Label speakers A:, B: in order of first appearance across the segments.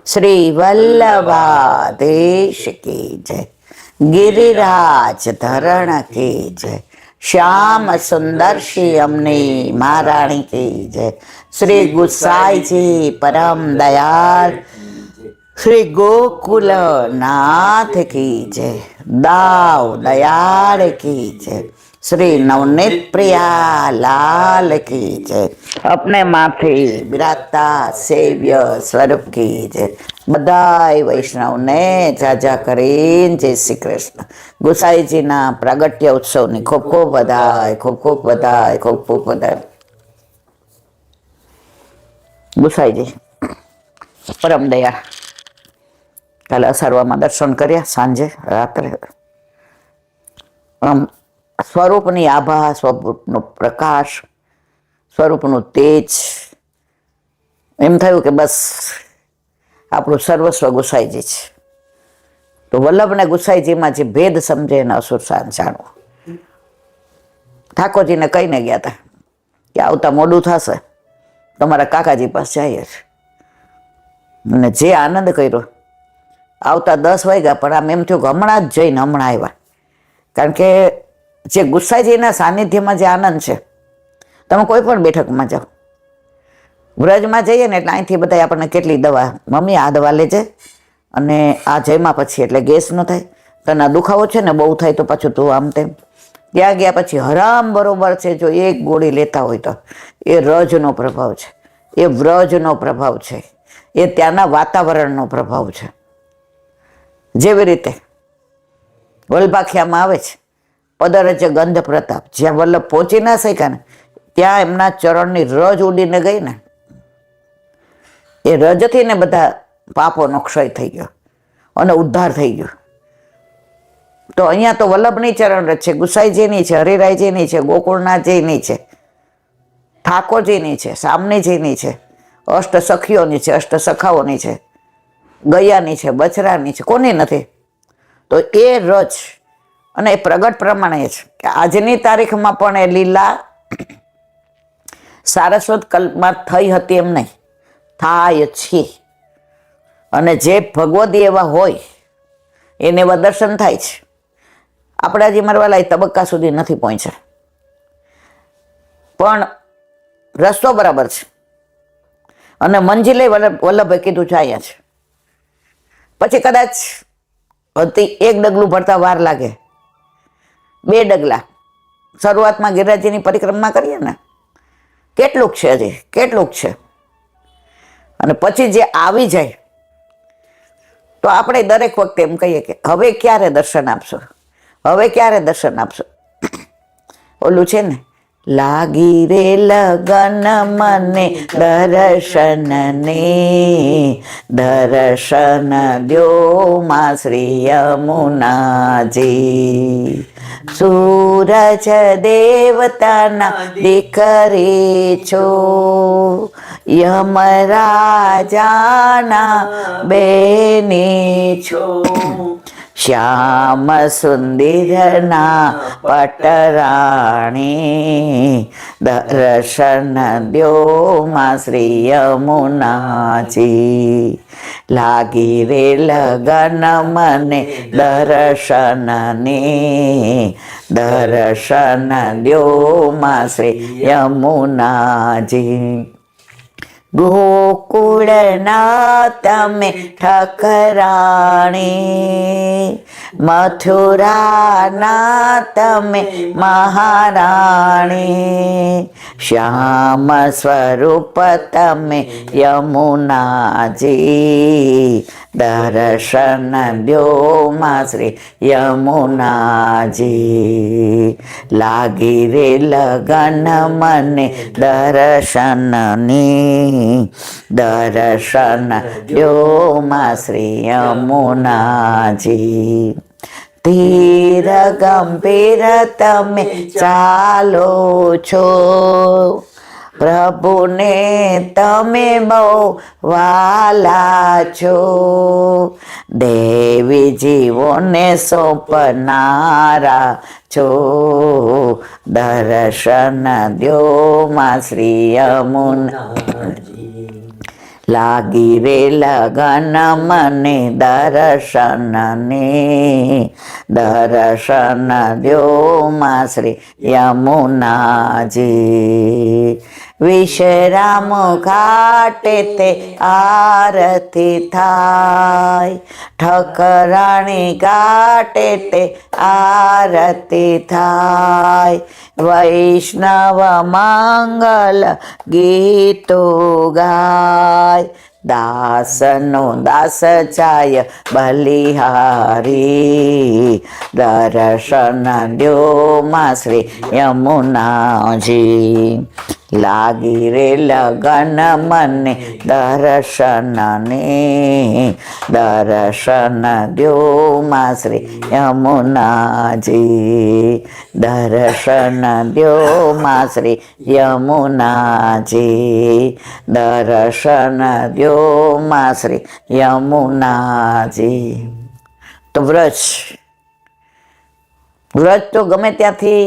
A: श्री वल्लभाधीश की जय। गिरिराज धरण की जय। श्याम सुंदर श्री अमनी महारानी की जय। श्री गुसाई जी परम दयाल श्री गोकुल नाथ की जय। दाव दयाल की जय। श्री नवनीत प्रिया लाल की जय। अपने माथे बिराता सेव्य स्वरूप की जय। बधाई वैष्णव ने जाजा करीन जय श्री कृष्ण। गुसाई जी ना प्रागट्य उत्सव ની ખૂબ ખૂબ બધાઈ, ખૂબ ખૂબ બધાઈ, ખૂબ ખૂબ બધાઈ। ગુસાઈ जी પરમ દયા કાલે અસરવામાં દર્શન કર્યા સાંજે રાત્રે સ્વરૂપની આભા, સ્વરૂપનો પ્રકાશ, સ્વરૂપનું તેજ એમ થયું કે બસ આપણું સર્વસ્વ ગુસાઈજી છે। તો વલ્લભને ગુસાઈજીમાં જે ભેદ સમજે એને અસુર શાન જાણવું। ઠાકોરજીને કહીને ગયા હતા કે આવતા મોડું થશે તમારા કાકાજી પાસે જઈએ છે। અને જે આનંદ કર્યો આવતા 10 વાગ્યા પણ આમ એમ થયું કે હમણાં જ જઈને હમણાં આવ્યા। કારણ કે જે ગુસાઈજીના સાનિધ્યમાં જે આનંદ છે, તમે કોઈ પણ બેઠકમાં જાઓ, વ્રજમાં જઈએ ને એટલે અહીંથી બધા આપણને કેટલી દવા, મમ્મી આ દવા લેજે અને આ જમ્યા પછી એટલે ગેસ ન થાય, તને દુખાવો છે ને બહુ થાય તો પાછું તું આમ તેમ। ત્યાં ગયા પછી હરામ બરોબર છે, જો એક ગોળી લેતા હોય તો એ રજનો પ્રભાવ છે, એ વ્રજનો પ્રભાવ છે, એ ત્યાંના વાતાવરણનો પ્રભાવ છે। જેવી રીતે વલ્ભાખ્યામાં આવે છે પદરજ ગંધ પ્રતાપ, જ્યાં વલ્લભ પહોંચી ના શક્યા ને ત્યાં એમના ચરણની રજ ઉડીને ગઈ ને એ રજથી ને બધા પાપોનો ક્ષય થઈ ગયો અને ઉદ્ધાર થઈ ગયો। તો અહીંયા તો વલ્લભની ચરણ રજ છે, ગુસાઈજીની છે, હરિરાયજીની છે, ગોકુળનાથજીની છે, ઠાકોરજીની છે, સામનીજીની છે, અષ્ટ સખીઓની છે, અષ્ટ સખાઓની છે, ગયાની છે, બચરાની છે, કોની નથી? તો એ રજ અને એ પ્રગટ પ્રમાણે છે કે આજની તારીખમાં પણ એ લીલા સારસ્વત કલ્પમાં થઈ હતી એમ નહીં, થાય છે। અને જે ભગવદી એવા હોય એને એવા દર્શન થાય છે। આપણે હજી મરવાલા એ તબક્કા સુધી નથી પહોંચ્યા, પણ રસ્તો બરાબર છે અને મંજિલે વલ્લભે કીધું છે અહીંયા છે। પછી કદાચ એક ડગલું ભરતા વાર લાગે, 2 ડગલા શરૂઆતમાં ગિરિરાજજીની પરિક્રમા કરીએ ને કેટલુંક છે, હજી કેટલુંક છે, અને પછી જે આવી જાય તો આપણે દરેક વખતે એમ કહીએ કે હવે ક્યારે દર્શન આપશો, હવે ક્યારે દર્શન આપશો। ઓલું છે ને, લાગી રે લગન મને દર્શનને, દર્શન દ્યો માં શ્રી યમુનાજી। સૂરજ દેવતાના દીકરી છો, યમરાજાના બેની છો, શ્યામ સુંદરના પટરાણી, દર્શન દ્યો માં શ્રી યમુનાજી। લાગી રે લગન મને દર્શનને, દર્શન દ્યો માં શ્રી યમુનાજી। ગોકુળના તમે ઠકરાણી, મથુરાના તમે મહારાણી, શ્યામ સ્વરૂપ તમે યમુનાજી, દર્શન દ્યો માં શ્રી યમુનાજી। લાગી રે લગન મને દર્શનની, દર્શન દ્યો માં શ્રી યમુનાજી। ધીર ગંભીર તમે ચાલો છો, પ્રભુને તમે બહુ વાલા છો, દેવી જીવોને સોંપનારા છો, દર્શન દ્યો માં શ્રી યમુનાજી। લાગી રે લગન મને દર્શન દ્યો માં શ્રી યમુનાજી. વિશ્રામ ઘાટે તે આરતી થાય, ઠકરાણી ઘાટે તે આરતી થાય. વૈષ્ણવ મંગલ ગીતો ગાય, દાસનો દાસ જાય બલિહારી. દર્શન દ્યો માં શ્રી યમુનાજી. લાગી રે લગન મને દર્શન દ્યો માં શ્રી યમુનાજી. દર્શન દ્યો માં શ્રી યમુનાજી. દર્શન દ્યો માં શ્રી યમુનાજી. તો વ્રજ તો ગમે ત્યાંથી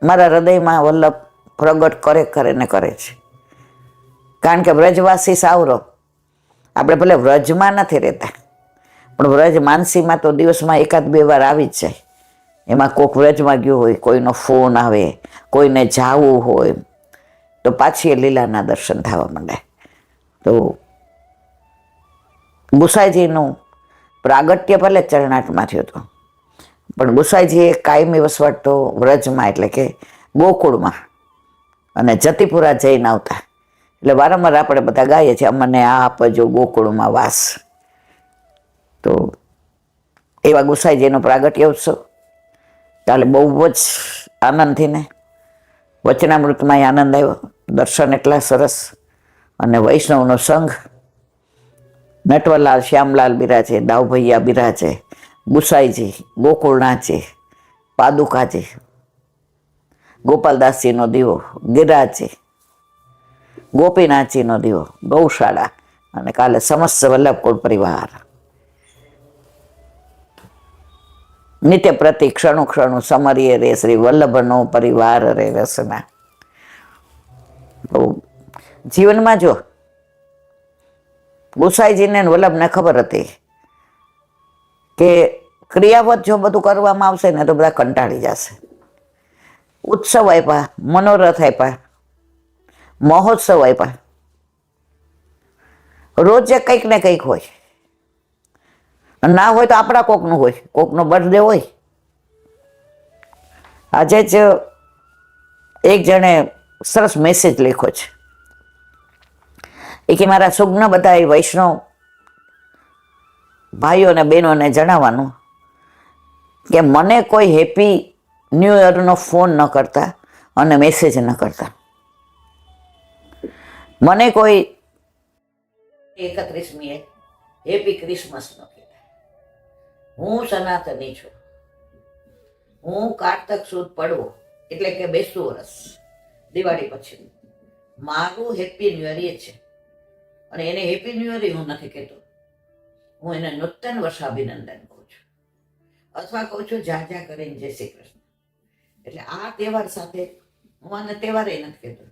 A: મારા હૃદયમાં વલ્લભ પ્રગટ કરે ને કરે છે. કારણ કે વ્રજવાસી સાવરો, આપણે ભલે વ્રજમાં નથી રહેતા પણ વ્રજ માનસીમાં તો દિવસમાં એકાદ બે વાર આવી જ જાય. એમાં કોઈક વ્રજમાં ગયું હોય, કોઈનો ફોન આવે, કોઈને જાવું હોય તો પાછી એ લીલાના દર્શન થવા માંડે. તો ગુસાઈજીનું પ્રાગટ્ય ભલે ચરણાટમાં થયું હતું પણ ગુસાઈજીએ કાયમી વસવાટ તો વ્રજમાં એટલે કે ગોકુળમાં અને જતીપુરા જઈને આવતા. એટલે વારંવાર આપણે બધા ગાઈએ છીએ, અમને આ આપજો ગોકુળમાં વાસ. તો એવા ગુસાઈજીનો પ્રાગટ્ય ઉત્સવ કાલે બહુ જ આનંદથી ને વચનામૃતમાં આનંદ આવ્યો. દર્શન એટલા સરસ અને વૈષ્ણવનો સંઘ, નટવરલાલ શ્યામલાલ બિરાજે, દાવભૈયા બિરાજે, ગુસાઈજી, ગોકુળનાથજી, પાદુકાજી, ગોપાલદાસજીનો દીવો, ગિરિરાજજી, ગોપીનાથજીનો દીવો, ગૌશાળા અને કાલે સમસ્ત વલ્લભકુળ પરિવાર. નિત્ય પ્રતિ ક્ષણુ ક્ષણુ સમરીએ રે શ્રી વલ્લભનો પરિવાર રે રસના. તો જીવનમાં જો ગુસાઈજીને વલ્લભને ખબર હતી કે ક્રિયાવત જો બધું કરવામાં આવશે ને તો બધા કંટાળી જશે. ઉત્સવ આપ્યા, મનોરથ આપ્યા, મહોત્સવ આપ્યા, રોજે કંઈક ને કંઈક હોય. ના હોય તો આપણા કોકનું હોય, કોકનો બર્થડે હોય. આજે જ એક જણે સરસ મેસેજ લખ્યો છે એ કે મારા સુગ્ન બધા વૈષ્ણવ ભાઈઓ અને બહેનોને જણાવવાનું કે મને કોઈ હેપી ન્યૂ યરનો ફોન ન કરતા અને મેસેજ ન કરતા. મને કોઈ 31મીએ હેપી ક્રિસમસ ન કહેતા. હું સનાતની છું, હું કારતક સુદ પડવો એટલે કે બેસતું વર્ષ દિવાળી પછી મારું હેપી ન્યૂ યર એ છે. અને એને હેપી ન્યૂ યર હું નથી કહેતો, હું એને નૂતન વર્ષાભિનંદન કહું છું અથવા કહું છું જા કરીને જય શ્રી કૃષ્ણ. એટલે આ તહેવાર સાથે હું આને તહેવાર એ નથી કહેતો.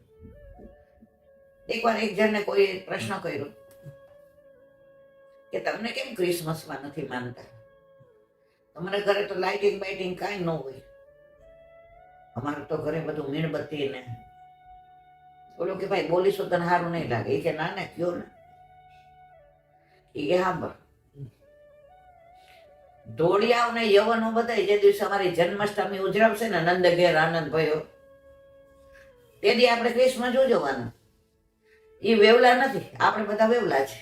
A: એકવાર એક જણને કોઈ પ્રશ્ન કર્યો કે તમને કેમ ક્રિસમસમાં નથી માનતા? તમારા ઘરે તો લાઇટિંગ બાઇટિંગ કાંઈ ન હોય. અમારે તો ઘરે બધું મીણબત્તી ને બોલો કે ભાઈ બોલીશું તને સારું નહીં લાગે. એ કે ના ના કયો ને. એ કે સાંભળ, ધોળિયાઓ ને યવનો બધા જે દિવસે અમારી જન્માષ્ટમી ઉજવશે ને નંદ ઘેર આનંદ ભયો તે દી આપણે ક્રિસમસ ઉજવવાનું. એ વેવલા નથી, આપણે બધા વેવલા છે.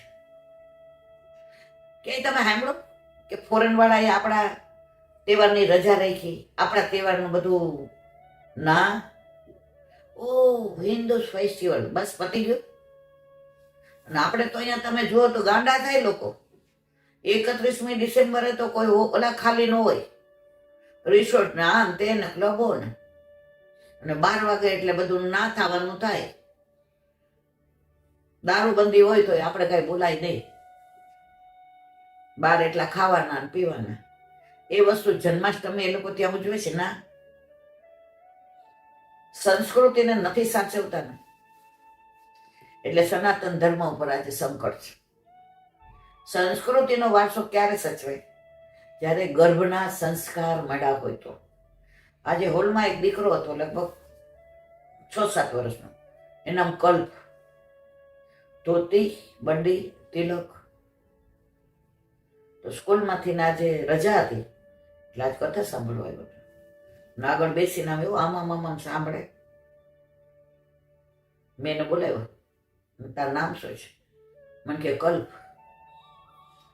A: કે તમે સાંભળો કે ફોરેન વાળાએ આપણા તહેવારની રજા રાખી, આપણા તહેવારનું બધું ના. ઓ હિન્દુ ફેસ્ટિવલ બસ પતી ગયું. અને આપણે તો અહીંયા તમે જુઓ તો ગાંડા થાય લોકો. 31મી ડિસેમ્બરે તો કોઈ ઓલા ખાલી ન હોય, રિસોર્ટ ને આમ તે ને ક્લબો ને. અને 12 વાગે એટલે બધું ના થવાનું થાય. દારૂબંધી હોય તો આપણે કઈ બોલાય નહીં. બાર એટલા ખાવાના ને પીવાના. એ વસ્તુ જન્માષ્ટમી એ લોકો ત્યાં ઉજવે છે ના. સંસ્કૃતિને નથી સાચવતા ને એટલે સનાતન ધર્મ ઉપર આજે સંકટ છે. સંસ્કૃતિનો વારસો ક્યારે સચવાય? જ્યારે ગર્ભના સંસ્કાર મળ્યા હોય તો. આજે હોલમાં એક દીકરો હતો, લગભગ 6-7 વર્ષનો. એનું નામ કલ્પ. ધોતી, બંડી, તિલક. તો સ્કૂલમાંથી આજે રજા હતી એટલે આજ કથા સાંભળવા આવ્યો. આગળ બેસીને આવ્યો, આમ સાંભળે. મેં એને બોલાવ્યો, તારું નામ શું છે? મને કે કલ્પ.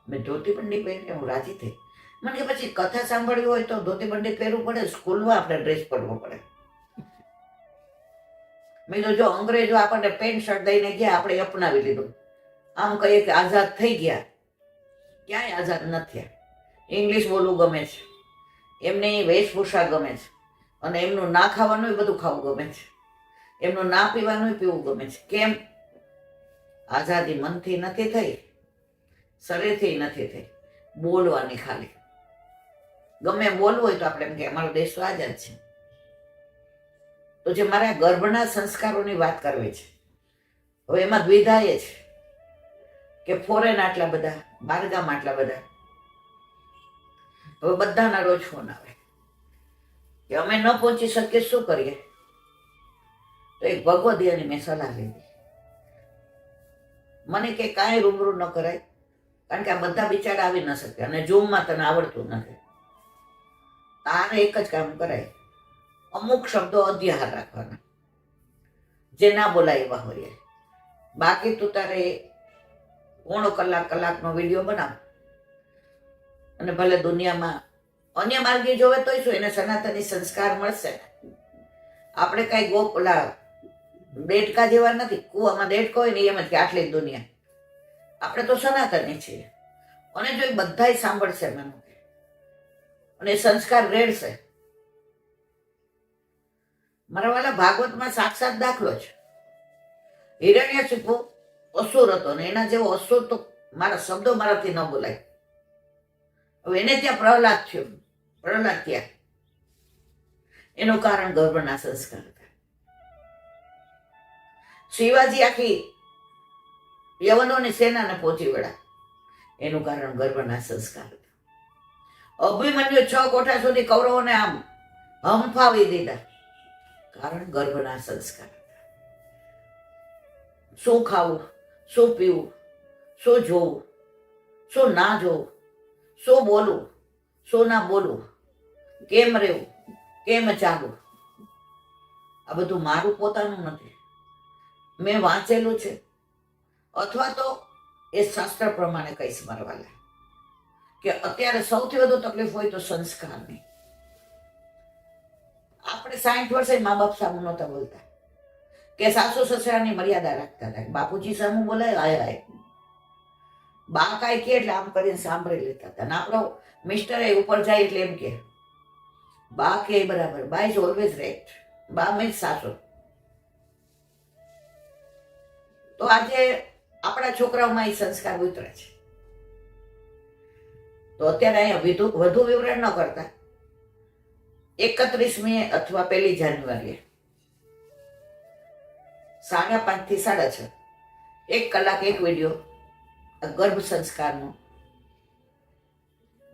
A: મેં ધોતી બંડી પહેરીને હું રાજી થઈ. મને કે પછી કથા સાંભળવી હોય તો ધોતી બંડી પહેરવું પડે, સ્કૂલમાં આપણે ડ્રેસ પહેરવો પડે. મેં તો જો અંગ્રેજો આપણને પેન્ટ શર્ટ દઈને ગયા, આપણે અપનાવી લીધું. આમ કહીએ કે આઝાદ થઈ ગયા, ક્યાંય આઝાદ નથી. ઇંગ્લિશ બોલવું ગમે છે, એમની વેશભૂષા ગમે છે, અને એમનું ના ખાવાનું બધું ખાવું ગમે છે, એમનું ના પીવાનું પીવું ગમે છે. કેમ? આઝાદી મનથી નથી થઈ, શરીરથી નથી થઈ, બોલવાની ખાલી. ગમે બોલવું હોય તો આપણે એમ કે અમારો દેશ તો આઝાદ છે. તો જે મારા ગર્ભના સંસ્કારોની વાત કરવી છે, હવે એમાં દ્વિધા એ છે કે ફોરેન આટલા બધા, બારગામ આટલા બધા. હવે બધાના રોજ ફોન આવે કે અમે ન પહોંચી શકીએ, શું કરીએ? તો એક ભગવદીયાની મેં સલાહ લીધી. મને કે કાંઈ રૂબરૂ ન કરાય, કારણ કે આ બધા બિચારા આવી ન શકે, અને ઝૂમમાં તને આવડતું નથી. તારે એક જ કામ કરાય, અમુક શબ્દો અધ્યાહાર રાખવાના, જે ના બોલાય એવા હોય. બાકી તું તારે પોણો કલાકનો વિડીયો બનાવ, અને ભલે દુનિયામાં અન્ય માર્ગે જોવે તોય શું, એને સનાતની સંસ્કાર મળશે. આપણે કઈ ગોપલા દેડકા જેવા નથી. કુવામાં દેડકો હોય ને એમ જ કે આટલી જ દુનિયા. આપણે તો સનાતની છીએ, અને જો એ બધાય સાંભળશે મને, અને સંસ્કાર રેડશે. મારા વાલા ભાગવતમાં સાક્ષાત દાખલો છે. હિરણ્યશિપુ અસુર હતો, ને એના જેવો અસુર તો મારા શબ્દો મારાથી ન બોલાય. હવે એને ત્યાં પ્રહલાદ થયો, પ્રહલાદ ત્યાં. એનું કારણ ગર્ભના સંસ્કાર હતા. શિવાજી આખી યવનોની સેનાને પહોંચી વળ્યા, એનું કારણ ગર્ભના સંસ્કાર હતા. અભિમન્યુ 6 કોઠા સુધી કૌરવોને આમ હંફાવી દીધા, કારણ ગર્ભના સંસ્કાર હતા. શું ખાવું, શું પીવું, શું જોવું, શું ના જોવું, શું બોલવું, શું ના બોલવું, કેમ રહેવું, કેમ ચાલવું, આ બધું મારું પોતાનું નથી. મેં વાંચેલું છે, અથવા તો એ શાસ્ત્ર પ્રમાણે કહીશ મારા વાલા, કે અત્યારે સૌથી વધુ તકલીફ હોય તો સંસ્કારની. આપણે 60 વર્ષે મા બાપ સામુ નહોતા બોલતા, કે સાસુ સસરાની મર્યાદા રાખતા હતા. બાપુજી સામુ બોલાય, હાય હાય. બા કાંઈ કે એટલે આમ કરીને સાંભળી લેતા હતા. અને આપણો મિસ્ટર એ ઉપર જાય એટલે એમ કે બા કે બરાબર, બા ઇઝ ઓલવેઝ રાઈટ, બા મીન્સ સાસુ. તો આજે આપણા છોકરાઓમાં એ સંસ્કાર ઉતરે છે. તો અત્યારે અહીંયા વધુ વિવરણ ન કરતા 31મી અથવા 1 જાન્યુઆરીએ 5:30 થી 6:30 1 કલાક એક વિડીયો ગર્ભ સંસ્કારનો,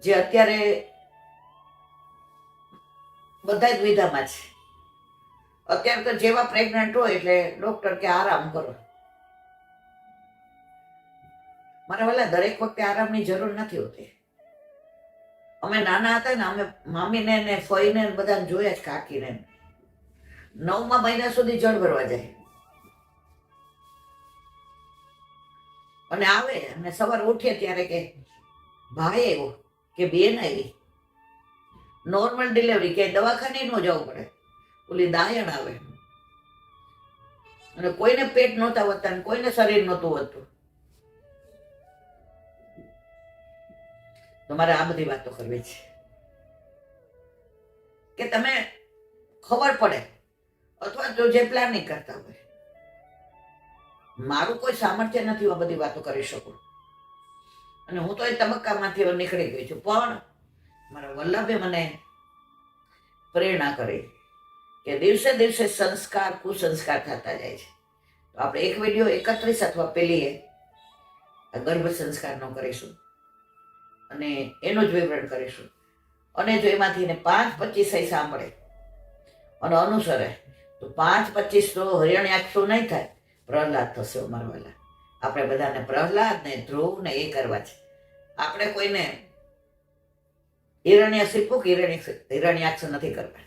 A: જે અત્યારે બધા જ વિધામાં છે. અત્યારે તો જેવા પ્રેગ્નન્ટ હોય એટલે ડોક્ટર કે આરામ કરો. મારા વાલા, દરેક વખતે આરામની જરૂર નથી હોતી. અમે નાના હતા ને, અમે મામીને ને ફઈને બધાને જોયા જ, કાકીને 9મા મહિના સુધી જળ ભરવા જાય, અને આવે અને સવારે ઉઠીએ ત્યારે કે ભાઈ આવ્યો કે બેન આવી. નોર્મલ ડિલિવરી કે દવાખાને ન જવું પડે, ઓલી દાયણ આવે. અને કોઈને પેટ નહોતા વધતા, ને કોઈને શરીર નહોતું વધતું. તો મારે આ બધી વાતો કરવી છે કે તમે ખબર પડે, અથવા તો જે પ્લાનિંગ કરતા હોય. મારું કોઈ સામર્થ્ય નથી આ બધી વાતો કરી શકું, અને હું તો એ તબક્કામાંથી નીકળી ગઈ છું. પણ મારા વલ્લભે મને પ્રેરણા કરી કે દિવસે દિવસે સંસ્કાર કુસંસ્કાર થતા જાય છે. આપણે એક વિડીયો 31 અથવા પેલી ગર્ભ સંસ્કારનો કરીશું અને એનું જ વિવરણ કરીશું. અને જો એમાંથી એને 5-25 સાંભળે અને અનુસરે તો 5-25 તો હિરણ્યાક્ષુ નહીં થાય, પ્રહલાદ થશે. અમારવાલા આપણે બધાને પ્રહલાદ ને ધ્રુવ ને એ કરવા છે. આપણે કોઈને હિરણ્યશિપુ કે હિરણ્યાક્ષ નથી કરવા.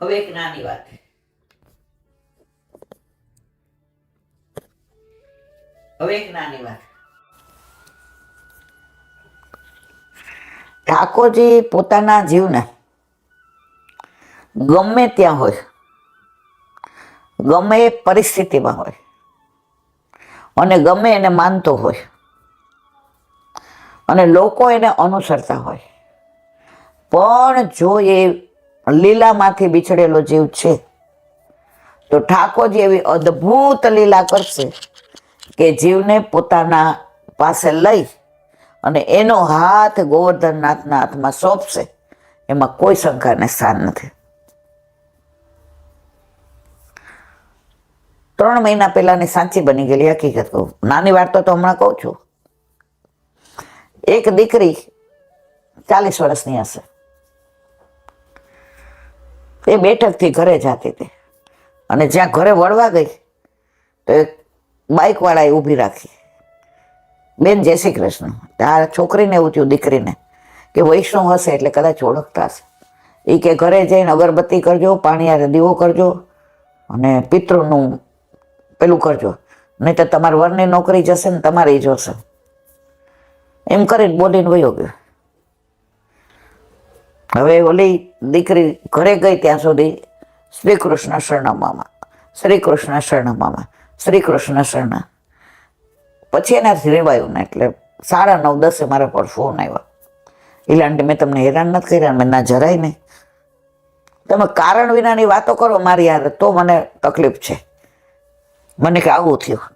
A: હવે એક નાની વાત, ઠાકોરજી પોતાના જીવને ગમે ત્યાં હોય, ગમે એ પરિસ્થિતિમાં હોય અને ગમે એને માનતો હોય અને લોકો એને અનુસરતા હોય, પણ જો એ લીલામાંથી બિછડેલો જીવ છે તો ઠાકોરજી એવી અદ્ભુત લીલા કરશે કે જીવને પોતાના પાસે લઈ અને એનો હાથ ગોવર્ધનનાથના હાથમાં સોંપશે. એમાં કોઈ શંકાને સ્થાન નથી. 3 મહિના પહેલાની સાચી બની ગયેલી હકીકત કહું. નાની વાર્તા તો હમણાં કહું છું. એક દીકરી 40 વર્ષની હશે, એ બેઠકથી ઘરે જતી હતી અને જ્યાં ઘરે વળવા ગઈ તો એક બાઇકવાળાએ ઊભી રાખી, બેન જય શ્રી કૃષ્ણ. આ છોકરીને એવું થયું, દીકરીને, કે વૈષ્ણવ હશે એટલે કદાચ ઓળખતા હશે. એ કે ઘરે જઈને અગરબત્તી કરજો, પાણીયારે દીવો કરજો અને પિતૃનું પેલું કરજો, નહીં તો તમારા વરની નોકરી જશે ને તમારી જોશે. એમ કરીને બોલીને વયો ગયો. હવે ઓલી દીકરી ઘરે ગઈ ત્યાં સુધી શ્રી કૃષ્ણ શરણમામાં, શ્રી કૃષ્ણ શરણમામાં, શ્રી કૃષ્ણ શરણ. પછી એનાથી રેવાયું ને એટલે 9:30 મારા પર ફોન આવ્યો. એટલે આંટી મેં તમને હેરાન નથી કર્યા? મેં ના જરાય નહીં. તમે કારણ વિનાની વાતો કરો મારી યાર તો મને તકલીફ છે. મને કે આવું થયું.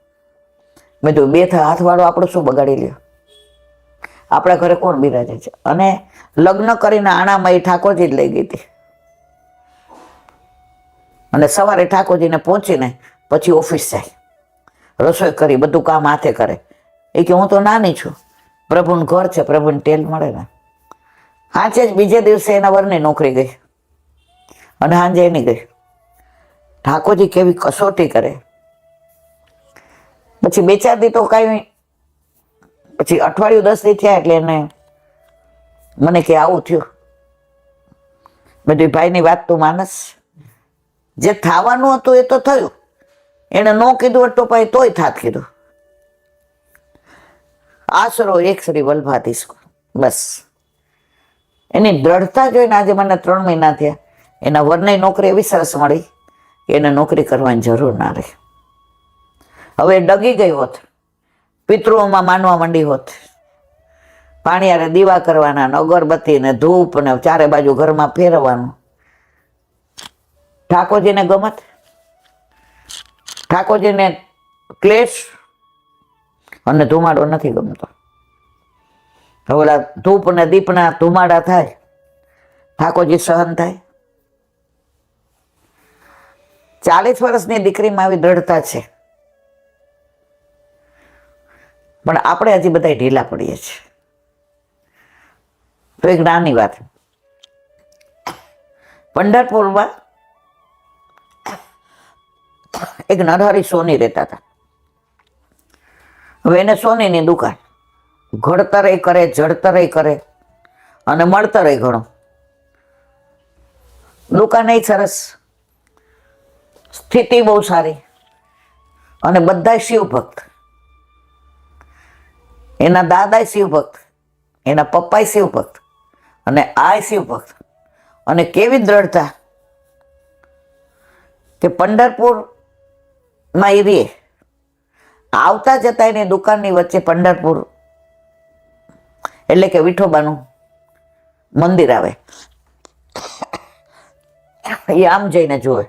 A: મેં તો 2 હાથવાળો આપણો શું બગાડી લ્યો? આપણા ઘરે કોણ બિરાજે છે? અને લગ્ન કરીને આણામાં એ ઠાકોરજી જ લઈ ગઈ હતી. અને સવારે ઠાકોરજીને પહોંચીને પછી ઓફિસ જાય, રસોઈ કરી, બધું કામ હાથે કરે. એ કે હું તો નાની છું, પ્રભુનું ઘર છે, પ્રભુને ટેલ મળે ને. સાંજે જ બીજે દિવસે એના વરની નોકરી ગઈ અને સાંજે એની ગઈ. ઠાકોરજી કેવી કસોટી કરે. પછી 2-4 દી તો કાંઈ, પછી અઠવાડિયું 10 દી થયા એટલે એને મને કે આવું થયું. બધું ભાઈની વાત તું માનસ, જે થવાનું હતું એ તો થયું. એને ન કીધું તો પછી તોય થાત કીધું. આશરો એક શ્રી વલ્ભાધીશ, બસ. એની દ્રઢતા જોઈને આજે મને 3 મહિના થયા. એના વરની નોકરી એવી સરસ મળી કે એને નોકરી કરવાની જરૂર ના રહી. હવે ડગી ગઈ હોત, પિતૃઓમાં માનવા માંડી હોત, પાણીયારે દીવા કરવાના ને અગરબત્તી ને ધૂપ ને 4 બાજુ ઘરમાં ફેરવવાનું. ઠાકોરજીને ગમત? ઠાકોરજીને ક્લેશ અને ધુમાડો નથી ગમતો. ઓલા ધૂપ ને દીપના ધુમાડા થાય, ઠાકોરજી સહન થાય? 40 વર્ષની દીકરીમાં આવી દ્રઢતા છે, પણ આપણે હજી બધા ઢીલા પડીએ છીએ. તો એક નાની વાત, પંઢરપુરમાં એક નરહરી સોની રહેતા હતા. હવે એને સોનીની દુકાન, ઘડતરે કરે, જડતરે કરે અને મળતરે ઘણો. દુકાન એ સરસ, સ્થિતિ બહુ સારી અને બધા શિવ ભક્ત. એના દાદા શિવ ભક્ત, એના પપ્પા શિવ ભક્ત અને આ શિવ ભક્ત. અને કેવી દ્રઢતા કે પંઢરપુરમાં એ રહે, આવતા જતા એની દુકાનની વચ્ચે પંઢરપુર એટલે કે વિઠોબાનું મંદિર આવે. એ આમ જઈને જોવે,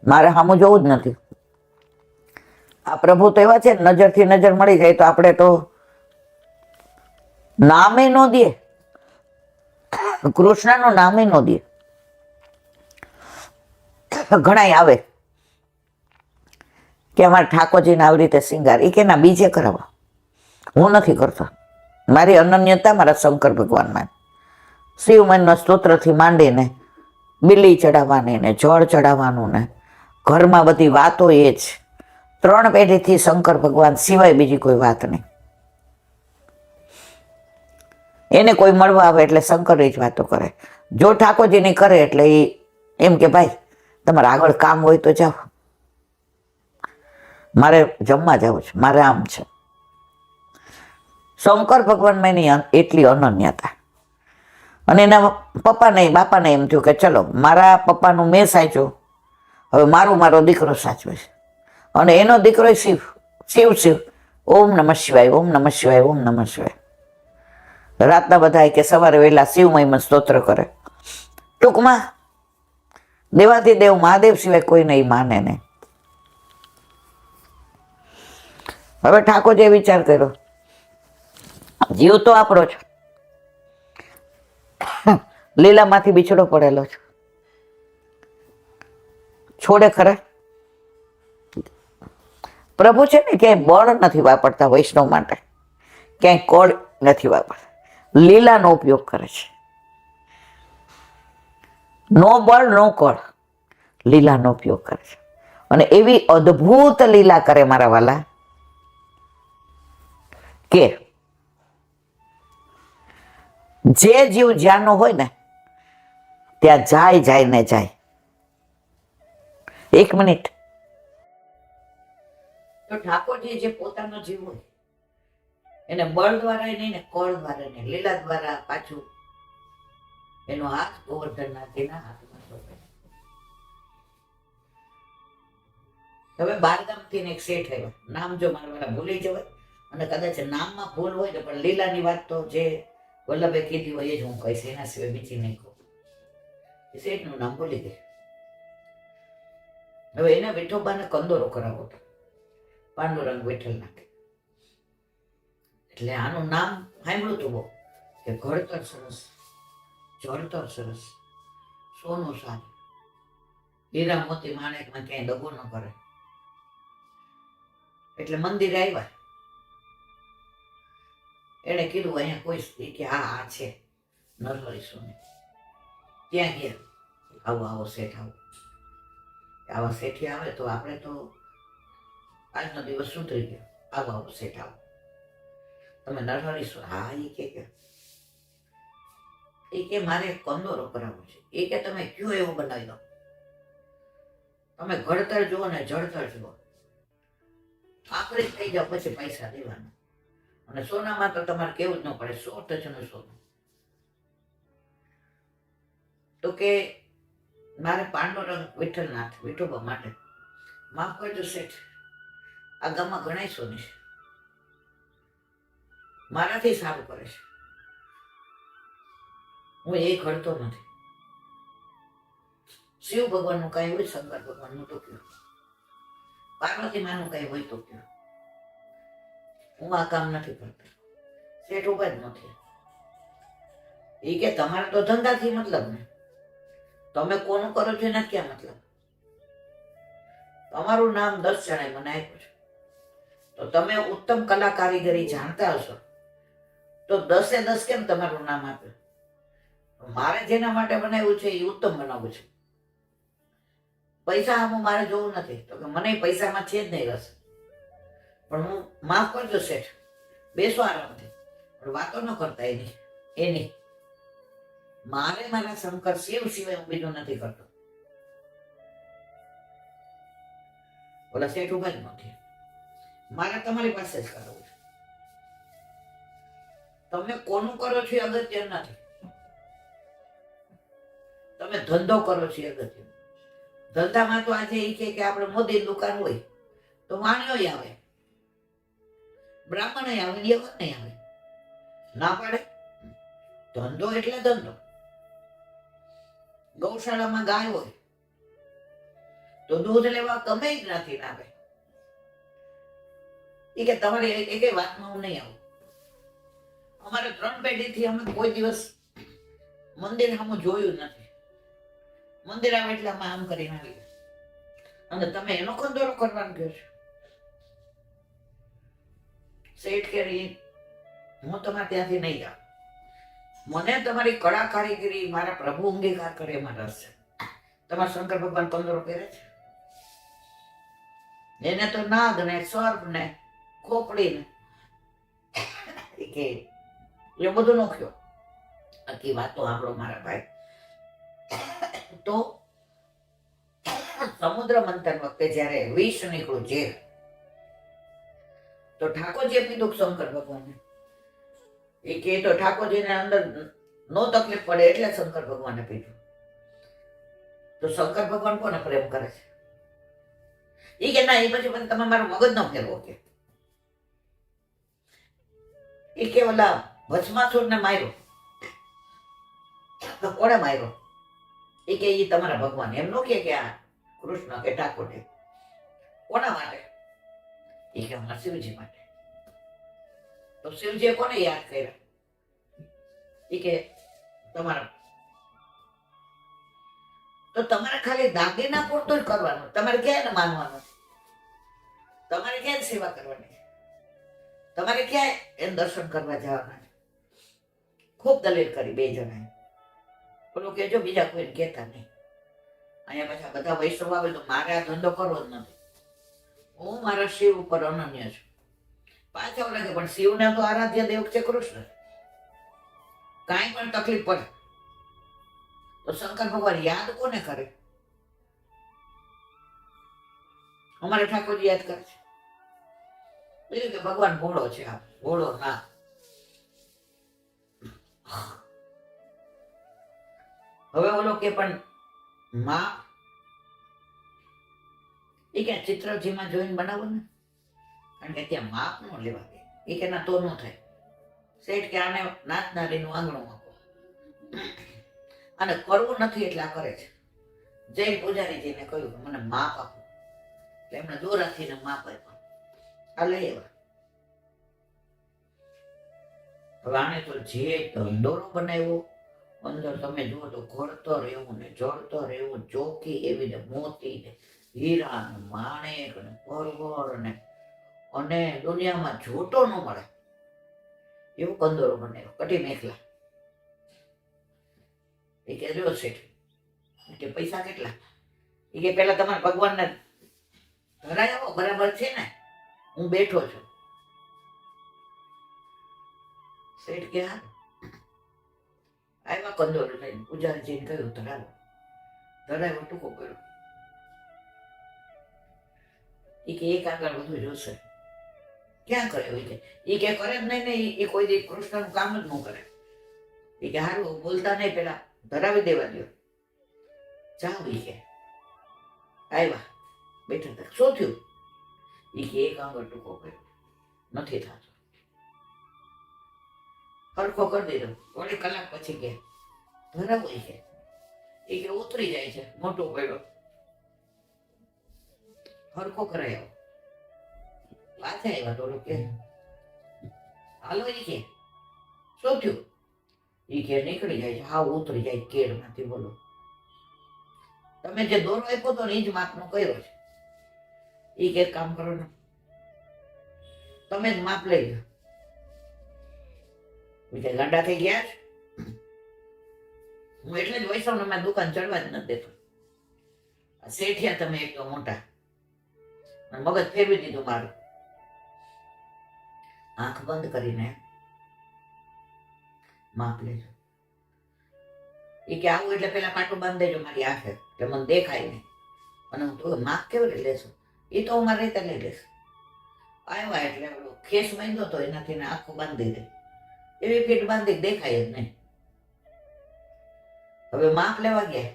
A: મારે સામું જોવું જ નથી. આ પ્રભુ તો એવા છે, નજરથી નજર મળી જાય તો આપણે તો નામે ન દે, કૃષ્ણનું નામે ન દે. ઘણાય આવે કે અમારે ઠાકોરજીને આવી રીતે શિંગાર, એ કે ના બીજે કરાવો, હું નથી કરતો. મારી અનન્યતા મારા શંકર ભગવાનમાં. શિવમનના સ્તોત્રથી માંડીને બિલ્લી ચડાવવાની ને જળ ચડાવવાનું ને ઘરમાં બધી વાતો એ જ. 3 પેઢીથી શંકર ભગવાન સિવાય બીજી કોઈ વાત નહીં. એને કોઈ મળવા આવે એટલે શંકરની જ વાતો કરે. જો ઠાકોરજીની કરે એટલે એ એમ કે ભાઈ તમારે આગળ કામ હોય તો જાઓ, મારે જમવા જવું છે, મારે આમ છે. શંકર ભગવાનમાં એની એટલી અનન્યતા. અને એના પપ્પાને બાપાને એમ થયું કે ચલો મારા પપ્પાનું મેં સાચું, હવે મારો દીકરો સાચવે છે. અને એનો દીકરો શિવ શિવ શિવ ઓમ નમઃ શિવાય, ઓમ નમઃ શિવાય, ઓમ નમઃ શિવાય. રાતના બધા કે સવારે વહેલા શિવ મહિમા સ્તોત્ર કરે. ટૂંકમાં દેવાધિદેવ મહાદેવ સિવાય કોઈ નહીં માને નહીં. હવે ઠાકોરજીએ વિચાર કર્યો, જીવ તો આપણો છે, લીલામાંથી બિછડો પડેલો છે, છોડે ખરા? પ્રભુ છે ને ક્યાંય બળ નથી વાપરતા વૈષ્ણવ માટે, ક્યાંય કોળ નથી વાપરતા, લીલાનો ઉપયોગ કરે છે. નો બળ નો કોળ, લીલાનો ઉપયોગ કરે છે. અને એવી અદ્ભુત લીલા કરે મારા વાલા કે જે જીવ જ્યાંનો હોય ને ત્યાં જાય ને જાય. 1 મિનિટ. તો ઠાકોરજી જે પોતાનો જીવ હોય એને બળ દ્વારા નહીં ને કોળ દ્વારા નહીં, લીલા દ્વારા પાછું એનો હાથ ગોવર્ધનનાથજીના હાથમાં સોંપે. હવે બારગામથી એક શેઠ આવ્યો, નામ જો મારા ભૂલી જવાય અને કદાચ નામમાં ભૂલ હોય ને, પણ લીલાની વાત તો જે વલ્લભે કીધી હોય એ જ હું કહીશ, એના સિવાય બીજી નહીં કહું. શેઠનું નામ ભૂલી ગઈ. હવે એને વિઠોબાને કંદોરો કરાવો હતો, પાંડુરંગ વિઠ્ઠલનાથ. એટલે આનું નામ સાંભળ્યું હતું બહુ કે ઘડતર સરસ, જળતર સરસ, સોનું સારું, હીરા મોતી માણેકમાં ક્યાંય દગો ન કરે. એટલે મંદિરે આવ્યા, એને કીધું અહીંયા કોઈ સ્ત્રી કે હા છે નરહરી સોની. ત્યાં ગયા, આવો શેઠ આવો. આવા શેઠી આવે તો આપણે તો આજનો દિવસ સુધરી ગયો. આવો શેઠ આવો, તમે નરહરી છો? હા. એ કે મારે કંદોરો કરાવવો છે. એ કે તમે કયો એવો બનાવી દો, તમે ઘડતર જુઓ ને જળતર જુઓ, આખરી થઈ જાવ પછી પૈસા દેવાના. અને સોનામાં તો તમારે કેવું જ ન પડે, 100 ટચનું સોનું. તો કે મારે પાંડુરંગ વિઠ્ઠલનાથ વિઠોબા માટે માફ કરજો શેઠ, આ ગામમાં ઘણા સોની છે, મારાથી સારું કરે છે, હું એ ઘડતો નથી. શિવ ભગવાનનું કઈ હોય, શંકર ભગવાનનું તો કયો, પાર્વતી માનું કઈ હોય તો કયો, હું આ કામ નથી કરતો. શેઠ ઉભા જ નથી. એ કે તમારે તો ધંધાથી મતલબ ને, તમે કોનું કરો છો એના ક્યાં મતલબ. તમારું નામ 10 જણાએ મને આપ્યું છે, તો તમે ઉત્તમ કલા કારીગરી જાણતા હશો તો 10 કેમ તમારું નામ આપ્યું? મારે જેના માટે બનાવ્યું છે એ ઉત્તમ બનાવવું છે. પૈસા આમાં મારે જોવું નથી, તો કે મને પૈસામાં છે જ નહીં રસ. પણ હું માફ કરજો શેઠ, બેસો આરામથી, પણ વાતો ન કરતા એની. મારે મારા શંકર શિવ સિવાય હું બીજું નથી કરતો. ઓલા શેઠ ઉભા જ નથી. મારે તમારી પાસે જ કરવું છે. તમે કોનું કરો છો એ અગત્ય નથી, તમે ધંધો કરો છો એ અગત્ય. ધંધામાં તો આજે એ કે આપણે મોદી દુકાન હોય તો વાણિયો આવે, બ્રાહ્મણ આવે, યવન આવે, ના પાડે. ધંધો એટલે ધંધો. ગૌશાળામાં ગાય હોય તો દૂધ લેવા ગમે જ નથી આવે. એ કે તમારી એક વાતમાં હું નહીં આવું. અમારે 3 પેઢીથી અમે કોઈ દિવસ મંદિર સામું જોયું નથી. મંદિર આવે એટલે અમે આમ કરીને આવી. અને તમે એનો કંદોરો કરવાનું કહો છો. શેઠ કે હું તમારે ત્યાંથી નહીં જાઉં. મને તમારી કળા કારીગરી મારા પ્રભુ અંગીકાર કરે એમાં રસ છે. તમારા શંકર ભગવાન કંદોરો પહેરે છે? એને તો નાગ ને સર્પ ને ખોપડી ને કે એ બધું નોખ્યો. આખી વાતો આપણો મારા ભાઈ. તો સમુદ્ર મંથન વખતે જયારે વિષ નીકળ્યું ઝેર, તો ઠાકોરજીએ પીધું શંકર ભગવાનને. એ કે તો ઠાકોરજીને અંદર નો તકલીફ પડે એટલે શંકર ભગવાને પીધું. તો શંકર ભગવાન કોને પ્રેમ કરે છે? એ કે ના, એ પછી તમે મારો મગજ ન ફેરવો કે. એ કે ઓલા ભસ્માસુરને માર્યો. કોણે માર્યો? એ કે એ તમારા ભગવાન. એમ નો કે આ કૃષ્ણ કે ઠાકોર. કોના માટે? એ કે અમારા શિવજી માટે. તો શિવજીએ કોને યાદ કર્યા? એ કે તમારા. તો તમારે ખાલી દાગીના પૂરતું જ કરવાનું. તમારે ક્યાંય ને માનવાનું, તમારે ક્યાંય સેવા કરવાની, તમારે ક્યાંય એમ દર્શન કરવા જવાના. ખૂબ દલીલ કરી બે જણાએ. પેલું કેજો બીજા કોઈને કહેતા નહીં. અહીંયા પાછા બધા વૈષ્ણવ આવે તો મારે આ ધંધો કરવો જ નથી. હું મારા શિવ ઉપર અનન્ય છું. પાછા લાગે પણ શિવને તો આરાધ્ય દેવ છે કૃષ્ણ. કાંઈ પણ તકલીફ પડે તો શંકર ભગવાન યાદ કોને કરે? અમારે ઠાકોરજી યાદ કરે છે. બીજું કે ભગવાન ભોળો છે. આ ભોળો ના. હવે ઓલો કે પણ માં એ કે ચિત્રજીમાં જોઈને બનાવો ને, કારણ કે ત્યાં માપ નો લેવા દે. એ કે ના, તો ન થાય. શેઠ કે આને નાચનારીનું આંગણું આપો. અને કરવું નથી એટલે આ કરે છે. જૈન પૂજારીજીને કહ્યું કે મને માપ આપો. એટલે એમણે દોરાથી ને માપ આપ્યો. આ લઈ આવ્યા. હવે આને તો જે દોરો બનાવ્યો, અંદર તમે જુઓ તો ઘડતર એવું ને જળતર એવું, ચોકી એવી ને મોતી ને હીરા ને માણેક ને પરવર ને, અને દુનિયામાં જોટો ન મળે એવું કંદોરો બનાવ્યો. કટી મેખલા. એ કે જો શેઠ કે પૈસા કેટલા? એ કે પેલા તમારા ભગવાનને ધરાય આવો, બરાબર છે ને, હું બેઠો છું. શેઠ કે હા. આવ્યા કંદોરો લઈને, પૂજારીજીને કહ્યું ધરાવો. ધરાવ્યો, ટૂંકો કર્યો. એ કે એક આગળ વધુ જોશે. ક્યાં કરે? એ કે કરે જ નહીં ને. એ કોઈ દી કૃષ્ણનું કામ જ ન કરે. એ કે હારું બોલતા નહીં, પેલા ધરાવી દેવા દો. જાઓ. એ કે આવ્યા, બેઠા હતા. શું થયું? એ કે એક આંગળ ટૂંકો કર્યો, નથી થતો. હરખો કરી દીધો. થોડી કલાક પછી કે ધરાવો. એ કે ઉતરી જાય છે. મોટો પડ્યો, હરખો કરાયો. પાછા આવ્યા. થોડું કે હાલો. એ કે શું થયું? એ કે નીકળી જાય છે, હા ઉતરી જાય કેળમાંથી. બોલો, તમે જે દોરો આપ્યો હતો ને એ જ માપનો કર્યો છે. એ કે કામ કરો ને, તમે જ માપ લઈ લો. બીજા ગાંડા થઈ ગયા છે. હું એટલે જ વૈષ્ણવને મારી દુકાન ચડવા જ નથી દેતો. શેઠિયા તમે એક તો મોટા. મગજ ફેરવી દીધું મારું. આંખ બંધ કરીને માપ લેજો. એ કે આવું એટલે પેલા પાટું બાંધી દેજો મારી આંખે, એટલે મને દેખાય નહીં. અને હું તો માપ કેવી રીતે લેશું? એ તો હું મારી રીતે લઈ લઈશ. આવ્યા એટલે ખેસ બાંધ્યો તો એનાથી આંખો બાંધી દે. એવી ફીટ બાંધી દેખાય જ નહીં. હવે માપ લેવા ગયા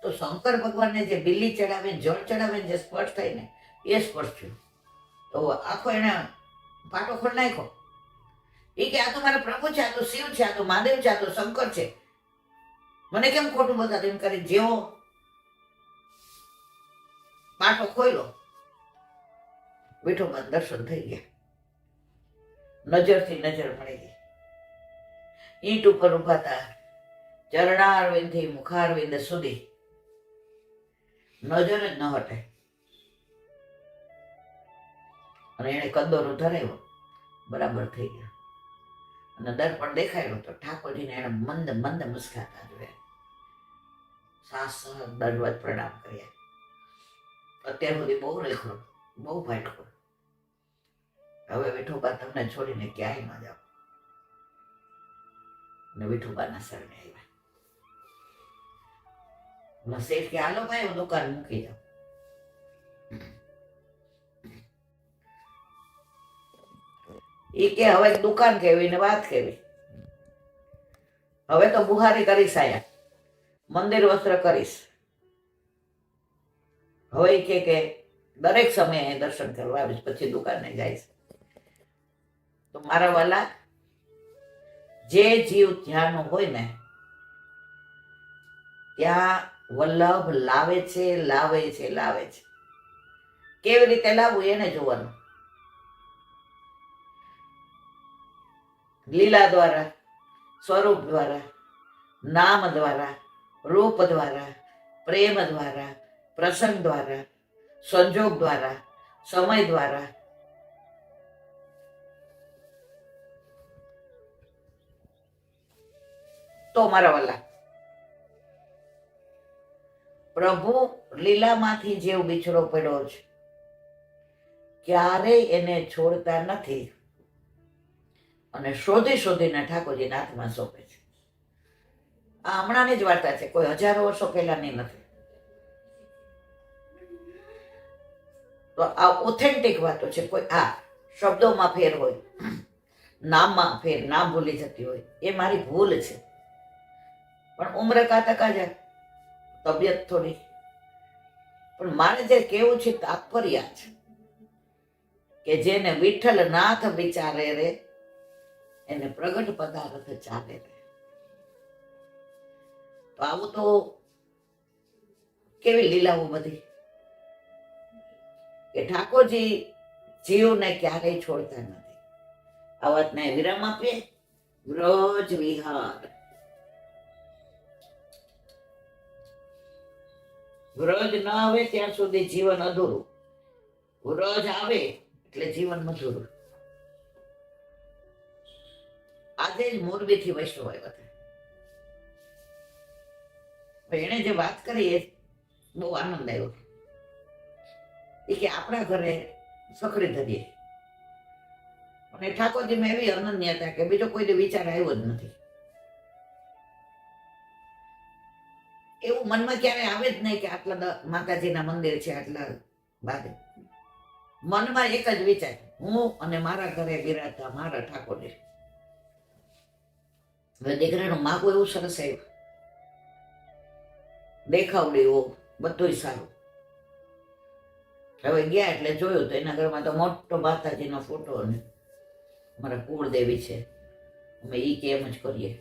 A: તો શંકર ભગવાનને જે બિલ્લી ચડાવીને જળ ચડાવીને જે સ્પર્શ થાય ને એ સ્પર્શ થયું. તો આખો એને પાટો ખોલ નાખ્યો. એ કે આ તો મારા પ્રભુ છે, આ તો શિવ છે, આ તો મહાદેવ છે, આ તો શંકર છે, મને કેમ ખોટું બધા એમ કરી જેવો પાટો ખોલ્યો, વિઠોબા દર્શન થઈ ગયા. નજરથી નજર મળી ગઈ. ઈંટ ઉપર ઉભા હતા. ચરણારવિંદ થી મુખારવિંદ સુધી નજર જ ન હટે. અને એને કંદોરો ધરાવ્યો, બરાબર થઈ ગયો. અને દર્પણ દેખાયું તો ઠાકોરજીને એને મંદ મંદ મુસ્કાતા જોયા. સાસ દંડવત પ્રણામ કર્યા. અત્યાર સુધી બહુ રેખો, બહુ ફાટકો. હવે વિઠોબા તમને છોડીને ક્યાંય ન જાઓ. અને વિઠોબાના શરણે આવ્યા. શેઠ કે હાલો ભાઈ હું દુકાન મૂકી જાઉં. એ કે હવે દુકાન કેવી ને વાત કેવી. હવે તો બુહારી કરીશ, આયા મંદિર વસ્ત્ર કરીશ. હવે એ કે દરેક સમયે દર્શન કરવા આવીશ, પછી દુકાને જઈશ. તો મારા વાલા, જે જીવ ત્યાંનો હોય ને ત્યાં વલ્લભ લાવે છે, લાવે છે, લાવે છે. કેવી રીતે લાવવું એને જોવાનું. લીલા દ્વારા, સ્વરૂપ દ્વારા, નામ દ્વારા, રૂપ દ્વારા, પ્રેમ દ્વારા, પ્રસંગ દ્વારા, સંજોગ દ્વારા, સમય દ્વારા. તો મારા વાલા, પ્રભુ લીલામાંથી જેવ બિછડો પડ્યો છે, ક્યારેય એને છોડતા નથી. અને શોધી શોધીને ઠાકોરજીના હાથમાં સોંપે છે. આ હમણાંની જ વાર્તા છે, કોઈ હજારો વર્ષો પહેલાની નથી. તો આ ઓથેન્ટિક વાતો છે. કોઈ આ શબ્દોમાં ફેર હોય, નામમાં ફેર, નામ ભૂલી જતી હોય, એ મારી ભૂલ છે. પણ ઉમ્ર કાતકા જાય, તબિયત થોડી. પણ મારે જે કેવું છે તાત્પર્ય છે કે જેને વિઠ્ઠલ નાથ વિચારે રે એને પ્રગટ પદાર્થ ચાલે રે. તો આવું તો કેવી લીલાઓ બધી કે ઠાકોરજી જીવને ક્યારેય છોડતા નથી. આ વાતને વિરામ આપીએ. વ્રજ વિહાર. વ્રજ ન આવે ત્યાં સુધી જીવન અધૂરું. વ્રજ આવે એટલે જીવન મધુરું. આજે જ મોરબીથી વૈષ્ણવ આવ્યા હતા. એને જે વાત કરી એ બહુ આનંદ આવ્યો. એ કે આપણા ઘરે સખડી ધરીએ અને ઠાકોરજીમાં એવી અનન્યતા કે બીજો કોઈ વિચાર આવ્યો જ નથી. એવું મનમાં ક્યારે આવે જ નહીં કે આટલા માતાજીના મંદિર છે, આટલા બાદ મનમાં એક જ વિચાર, હું અને મારા ઘરે બિરાજતા મારા ઠાકોરજી. હવે દીકરાનું માગું એવું સરસ આવ્યું, દેખાવડેવો બધું સારું. હવે ગયા એટલે જોયું તો એના ઘરમાં તો મોટો માતાજીનો ફોટો અને અમારા કુળદેવી છે. અમે ઈ કે એમ જ કરીએ,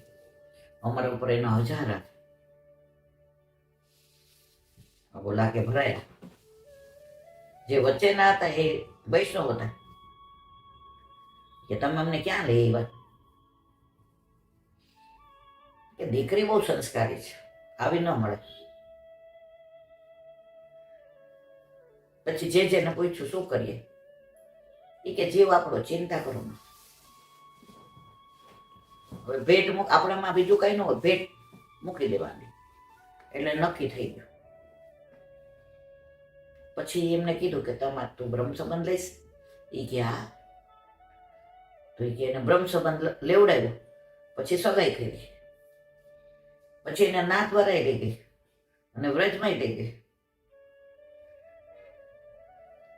A: અમારા ઉપર એના 1000 બોલા કે ભરાયા. જે વચ્ચેના હતા એ વૈષ્ણવ હતા કે તમે અમને ક્યાં લઈ આવ્યા? કે દીકરી બહુ સંસ્કારી છે, આવી ન મળે. પછી જે જેને પૂછ્યું શું કરીએ? એ કે જીવ આપણો, ચિંતા કરો ના. હવે ભેટ આપણામાં બીજું કઈ ન હોય, ભેટ મૂકી દેવાની એટલે નક્કી થઈ ગયું. પછી એમને કીધું કે તમારે તું બ્રહ્મ સંબંધ લઈશ? એ કે હા. તો એ કે એને બ્રહ્મ સંબંધ લેવડાવ્યો. પછી સગાઈ કરી. પછી એને નાત વરાઈ લઈ ગઈ અને વ્રજમાં લઈ ગઈ.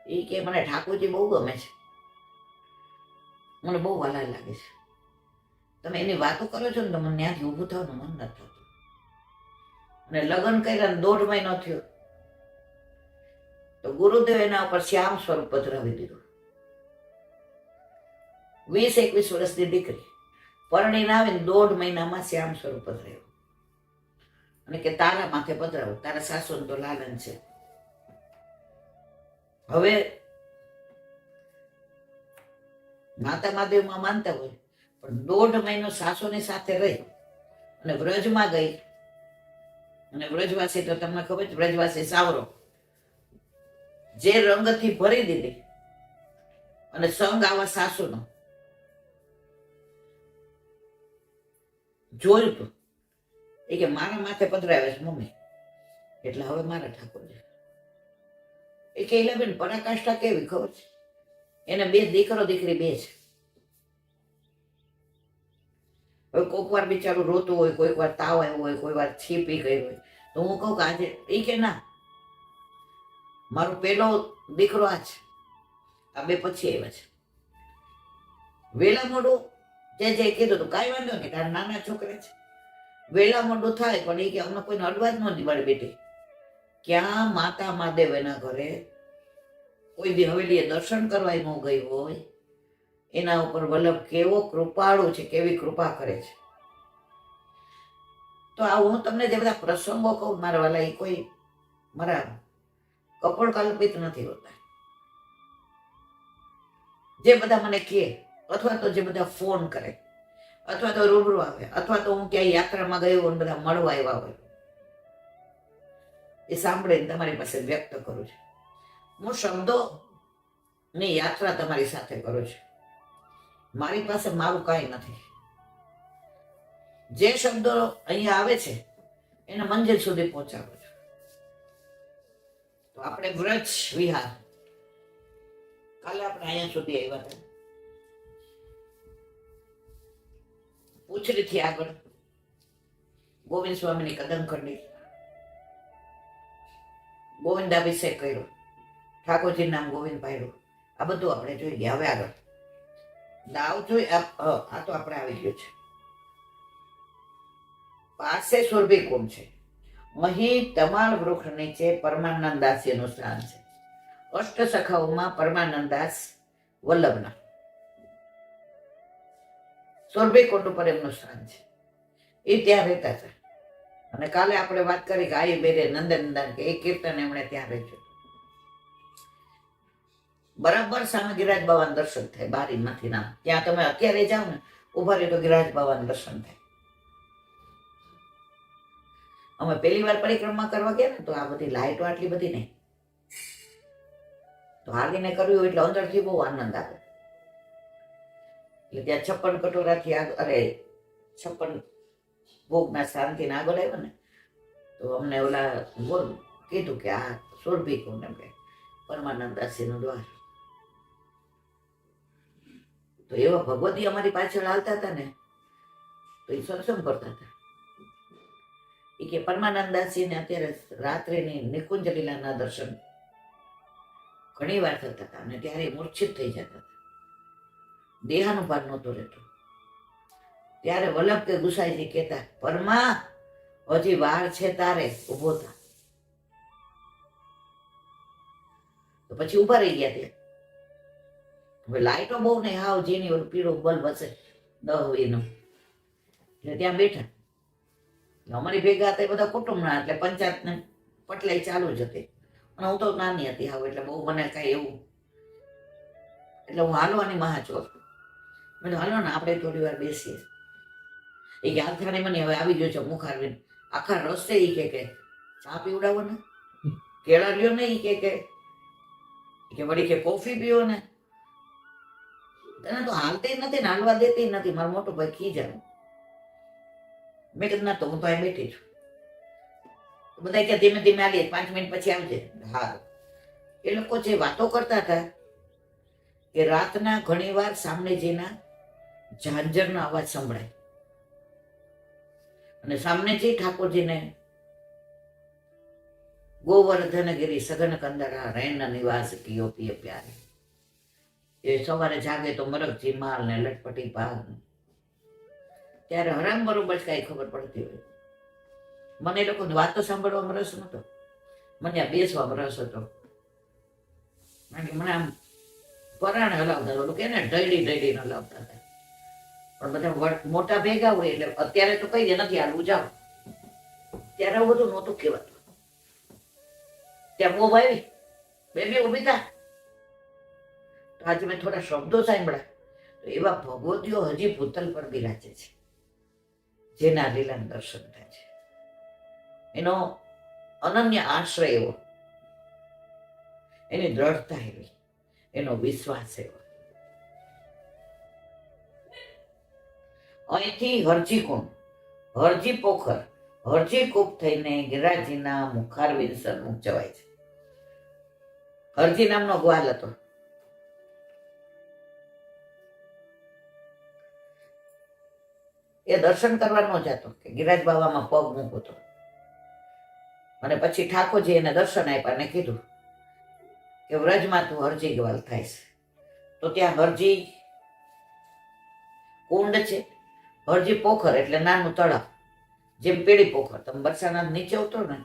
A: એ કે મને ઠાકોરજી બહુ ગમે છે, મને બહુ વાલા લાગે છે. તમે એની વાતો કરો છો ને તો મને ત્યાંથી ઊભું થવાનું મન નથી થતું. અને લગ્ન કર્યા 1.5 મહિનો થયો તો ગુરુદેવ એના ઉપર શ્યામ સ્વરૂપ પધરાવી દીધું. 20-21 વર્ષની દીકરી પરણીને આવીને 1.5 મહિનામાં શ્યામ સ્વરૂપ પધરાવ્યું. અને કે તારા માથે પધરાવો, તારા સાસુને તો લાલન છે. હવે માતા મહાદેવમાં માનતા હોય પણ 1.5 મહિનો સાસુની સાથે રહી અને વ્રજમાં ગઈ. અને વ્રજવાસી તો તમને ખબર છે, વ્રજવાસી સાવરો જે રંગથી ભરી દીધી અને સંગ આવા સાસુનો જોયું તું એ કે મારા માથે પધરાવે છે મમ્મી, એટલે હવે મારા ઠાકોરજી. એ કે બેન પરાકાષ્ઠા કેવી ખબર છે, એને 2 દીકરો દીકરી 2 છે. હવે કોઈક વાર બિચારું રોતું હોય, કોઈક વાર તાવ આવ્યો હોય, કોઈ વાર છીપી ગઈ હોય, તો હું કહું કે આજે એ કે ના, મારો પહેલો દીકરો આ છે, આ 2 પછી આવ્યા છે. વેલા મોડું જે કીધું તું કાંઈ વાંધો નહીં, તારા નાના છોકરા છે, વેલા મોડું થાય પણ એ કે અમને કોઈને અડવા જ ન દીવાડે બેટી. ક્યાં માતા મહાદેવ એના ઘરે કોઈ દી હવેલીએ દર્શન કરવા ન ગઈ હોય, એના ઉપર વલ્લભ કેવો કૃપાળુ છે, કેવી કૃપા કરે છે. તો આ હું તમને જે બધા પ્રસંગો કહું મારા વાલા, એ કોઈ મારા કપોળ કલ્પિત નથી હોતા. જે બધા મને કહે, અથવા તો જે બધા ફોન કરે, અથવા તો રૂબરૂ આવે, અથવા તો હું ક્યાંય યાત્રામાં ગયો અને બધા મળવા આવ્યા હોય, એ સાંભળીને તમારી પાસે વ્યક્ત કરું છું. હું શબ્દોની યાત્રા તમારી સાથે કરું છું. મારી પાસે મારું કાંઈ નથી. જે શબ્દો અહીંયા આવે છે એને મંજિલ સુધી પહોંચાડું છું. તો આપણે વ્રજ વિહાર કાલે આપણે અહીંયા સુધી આવ્યા હતા. પૂછડીથી આગળ ગોવિંદ સ્વામીની કદમ ખંડી, ગોવિંદાભિષેક કર્યો, ઠાકોરજી નામ ગોવિંદ પાડ્યું, આ બધું આપણે જોઈ ગયા. હવે આગળ દાવ જોઈ, આ તો આપણે આવી ગયું છે. પાસે સુરભી કુંડ છે, અહીં તમાળ વૃક્ષ નીચે પરમાનંદાસીનું સ્થાન છે. અષ્ટ સખાઓમાં પરમાનંદાસ વલ્લભના સુરભી કુંડ ઉપર એમનું સ્થાન છે. એ ત્યાં રહેતા હતા. અને કાલે આપણે વાત કરી કે આઈ બેરે નંદનંદન કે એ કીર્તન એમણે ત્યાં રચ્યું. બરાબર સામે ગિરિરાજ બાબાના દર્શન થાય બારીમાંથી. નામ ત્યાં તમે અત્યારે જાઓ ને, ઉભા રહી તો ગિરિરાજ બાબાના દર્શન થાય. અમે પહેલી વાર પરિક્રમા કરવા ગયા ને, તો આ બધી લાઈટો આટલી બધી નહીં, તો હાલીને કરવી હોય એટલે અંદરથી બહુ આનંદ આવે. એટલે ત્યાં 56 કટોરાથી અરે 56 ભોગના શાંતિને આગળ આવ્યો ને, તો અમને ઓલા બોલ કીધું કે આ સુરભી કુંડ એમ કે પરમાનંદાસીનું દ્વાર. તો એવા ભગવતી અમારી પાછળ હાલતા હતા ને, તો એ સત્સંગ કરતા હતા. એ કે પરમાનંદાસીને અત્યારે રાત્રિની નિકુંજ લીલાના દર્શન ઘણી વાર થતા હતા, અને ત્યારે મૂર્છિત થઈ જતા હતા, દેહાનું ભાન નહોતું રહેતું. ત્યારે વલ્લભ કે ગુસાઈજી કહેતા, પરમા હજી વાર છે તારે, ઉભો થા. તો પછી ઉભા રહી ગયા ત્યાં. હવે લાઈટો બહુ નહીં, હાવ જેની ઓલું પીળો બલ્બ હશે 10 વીનું, એટલે ત્યાં બેઠા. અમારી ભેગા હતા એ બધા કુટુંબના, એટલે પંચાયત ને પટલાઈ ચાલુ જ હતી. અને હું તો નાની હતી હાવ, એટલે બહુ મને કઈ એવું, એટલે હું હાલવાની મહાચોર. મેં હાલો ને આપણે થોડી વાર બેસીએ. એ કે આથાને મને હવે આવી ગયો છે મુખારવીન, આખા રસ્તે એ કે ચા પીવડાવો ને, કેળા લ્યો ને, એ કે વળી કે કોફી પીવો ને. તને તો હાલતી નથી ને હાલવા દેતી નથી. મારો મોટો ભાઈ ખીજાણું. મેં કીધું ના, તો હું તો અહીં બેઠી છું. બધા કે ધીમે ધીમે આવીએ, 5 મિનિટ પછી આવજે. હા, એ લોકો જે વાતો કરતા હતા કે રાતના ઘણી વાર સામનેજીના ઝાંઝરનો અવાજ સંભળાય, અને સામનેજી ઠાકોરજીને ગોવર્ધનગીરી સઘન કંદરા રૈન નિવાસ કિયો પિય પ્યારે. એ સવારે જાગે તો મરકજી માલ ને લટપટી પાગ. ત્યારે હરામ બરોબર જ કઈ ખબર પડતી હોય. મને એ લોકો વાતો સાંભળવામાં રસ નતો, મને આ બેસવામાં રસ હતો. કારણ કે મને આમ પરાણે હલાવતા લોકો કે ને ઢળી હલાવતા હતા. પણ બધા મોટા ભેગા હોય એટલે અત્યારે તો કઈ નથી હાલવું જાવ. ત્યારે આવું બધું નહોતું કહેવાતું. ત્યાં મોબ આવી, બે ઉભી થા. તો આજે મેં થોડા શબ્દો સાંભળ્યા, તો એવા ભગવતીઓ હજી ભૂતલ પર બિરાજે છે, જેના લીલાના દર્શન થાય છે. એનો અનન્ય આશ્રય એવો, એની દ્રઢતા એવી, એનો વિશ્વાસ એવો. અહીંથી હરજી કુંડ, હરજી પોખર, હરજી કૂપ થઈને ગિરિરાજજીના મુખારવિંદ સન્મુખ જવાય છે. હરજી નામનો ગ્વાલ હતો. એ દર્શન કરવા ન જતો કે ગિરિરાજ બાબામાં પગ મૂકતો હતો. અને પછી ઠાકોરજી એને દર્શન આપ્યા અને કીધું કે વ્રજમાં તું હરજી ગ્વાલ થાય છે. તો ત્યાં હરજી કુંડ છે, હરજી પોખર એટલે નાનું તળાવ, જેમ પીળી પોખર. તમે બરસાના નીચે ઉતરો ને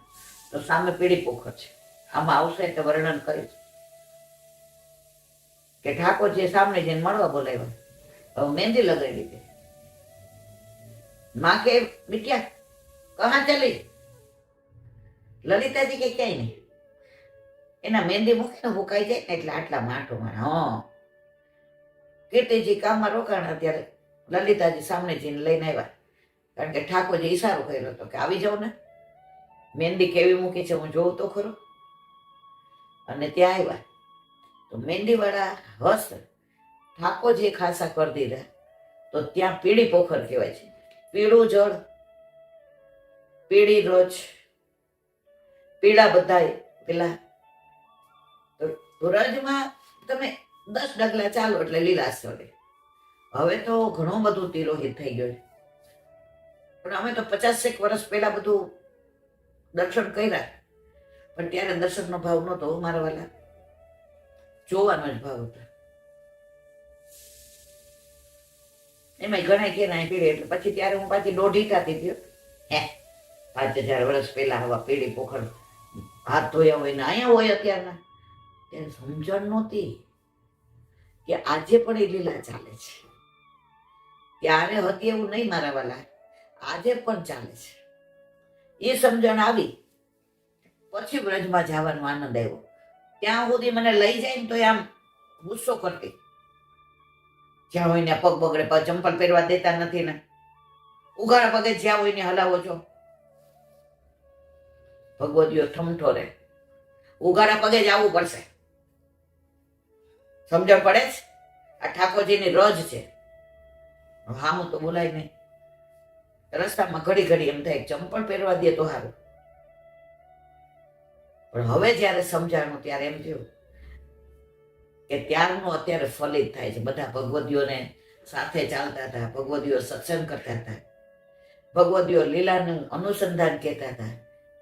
A: તો સામે પીળી પોખર છે. આમાં આવશે એટલે વર્ણન કરીશ કે ઠાકોરજી સામે જઈને મળવા બોલાવ્યા. હવે મહેંદી લગાવી દીધી. માં કે बिटिया कहाँ चली? લલિતાજી કે ક્યાંય નહીં. એના મહેંદી મૂકીને હુકાઈ જાય ને એટલે આટલા માટોમાં. હા, કીર્તિજી કામમાં રોકાણા ત્યારે લલિતાજી સામને જઈને લઈને આવ્યા. કારણ કે ઠાકોરજી ઈશારો કર્યો હતો કે આવી જાવ ને, મહેંદી કેવી મૂકી છે હું જોઉં તો ખરો. અને ત્યાં આવ્યા તો મહેંદીવાળા હસ ઠાકોરજી ખાસા કરી દીધા. તો ત્યાં પીળી પોખર કહેવાય છે. પીળું જળ, પીળી રોજ, પીળા બધા પેલા. રજમાં તમે 10 ડગલા ચાલો એટલે લીલા સ્થળે. હવે તો ઘણું બધું તિરોહિત થઈ ગયું, પણ અમે તો 50 વર્ષ પહેલા બધું દર્શન કર્યા. પણ ત્યારે દર્શનનો ભાવ નહોતો મારા વાલા, જોવાનો જ ભાવ હતો. એમાં ઘણા કે ના પીળી એટલે પછી ત્યારે હું પાછી દોઢી થતી હતી. 5000 વર્ષ પહેલા હવા પીળી પોખર હાથ ધોયા હોય ને અહીંયા હોય અત્યારના. ત્યારે સમજણ નહોતી કે આજે પણ એ લીલા ચાલે છે. ત્યારે હતી એવું નહીં મારા વાલા, આજે પણ ચાલે છે. એ સમજણ આવી પછી વ્રજમાં જવાનો આનંદ આવ્યો. ત્યાં સુધી મને લઈ જાય ને તો આમ ગુસ્સો કરતી. જ્યાં હોય ને પગ બગડે, પગ ચંપલ પહેરવા દેતા નથી ને, ઉઘાડા પગે જ્યાં હોય ને હલાવો છો. ભગવદીઓ ઠમઠો રે, ઉઘાડા પગે જ આવવું પડશે. સમજણ પડે છે? આ ઠાકોરજીની રજ છે. હામું તો બોલાય નહીં. રસ્તામાં ઘડી ઘડી એમ થાય ચંપલ પહેરવા દે તો સારું. પણ હવે જયારે સમજાણું ત્યારે એમ થયું કે ત્યારનું અત્યારે ફલિત થાય છે. બધા ભગવદીઓને સાથે ચાલતા હતા, ભગવદીઓ સત્સંગ કરતા હતા, ભગવદીઓ લીલાનું અનુસંધાન કહેતા હતા.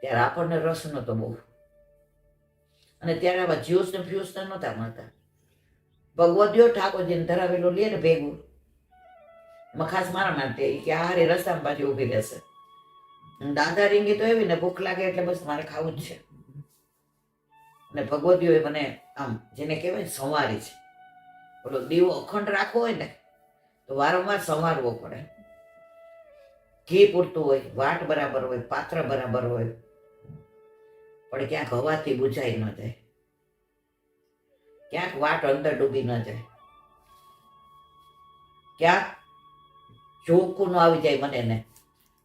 A: ત્યારે આપણને રસ નહોતો બહુ, અને ત્યારે આવા જ્યુસ ને ફ્યુસ ને નહોતા મળતા. ભગવદીઓ ઠાકોરજીને ધરાવેલું લે ને ભેગું, એમાં ખાસ મારા માટે કે આ હારી રસ્તામાં પાછી ઊભી રહેશે. દાદા રીંગી તો એવી ને ભૂખ લાગે એટલે બસ મારે ખાવું જ છે. અને ભગવદીઓએ મને આમ જેને કહેવાય ને સંવારી છે. ઓલો દીવો અખંડ રાખવો હોય ને તો વારંવાર સંવારવો પડે. ઘી પૂરતું હોય, વાટ બરાબર હોય, પાત્ર બરાબર હોય, પણ ક્યાંક હવાથી બુઝાઈ ન જાય, ક્યાંક વાટ અંદર ડૂબી ન જાય, ક્યાંક ચોખ્ખું ન આવી જાય મને ને.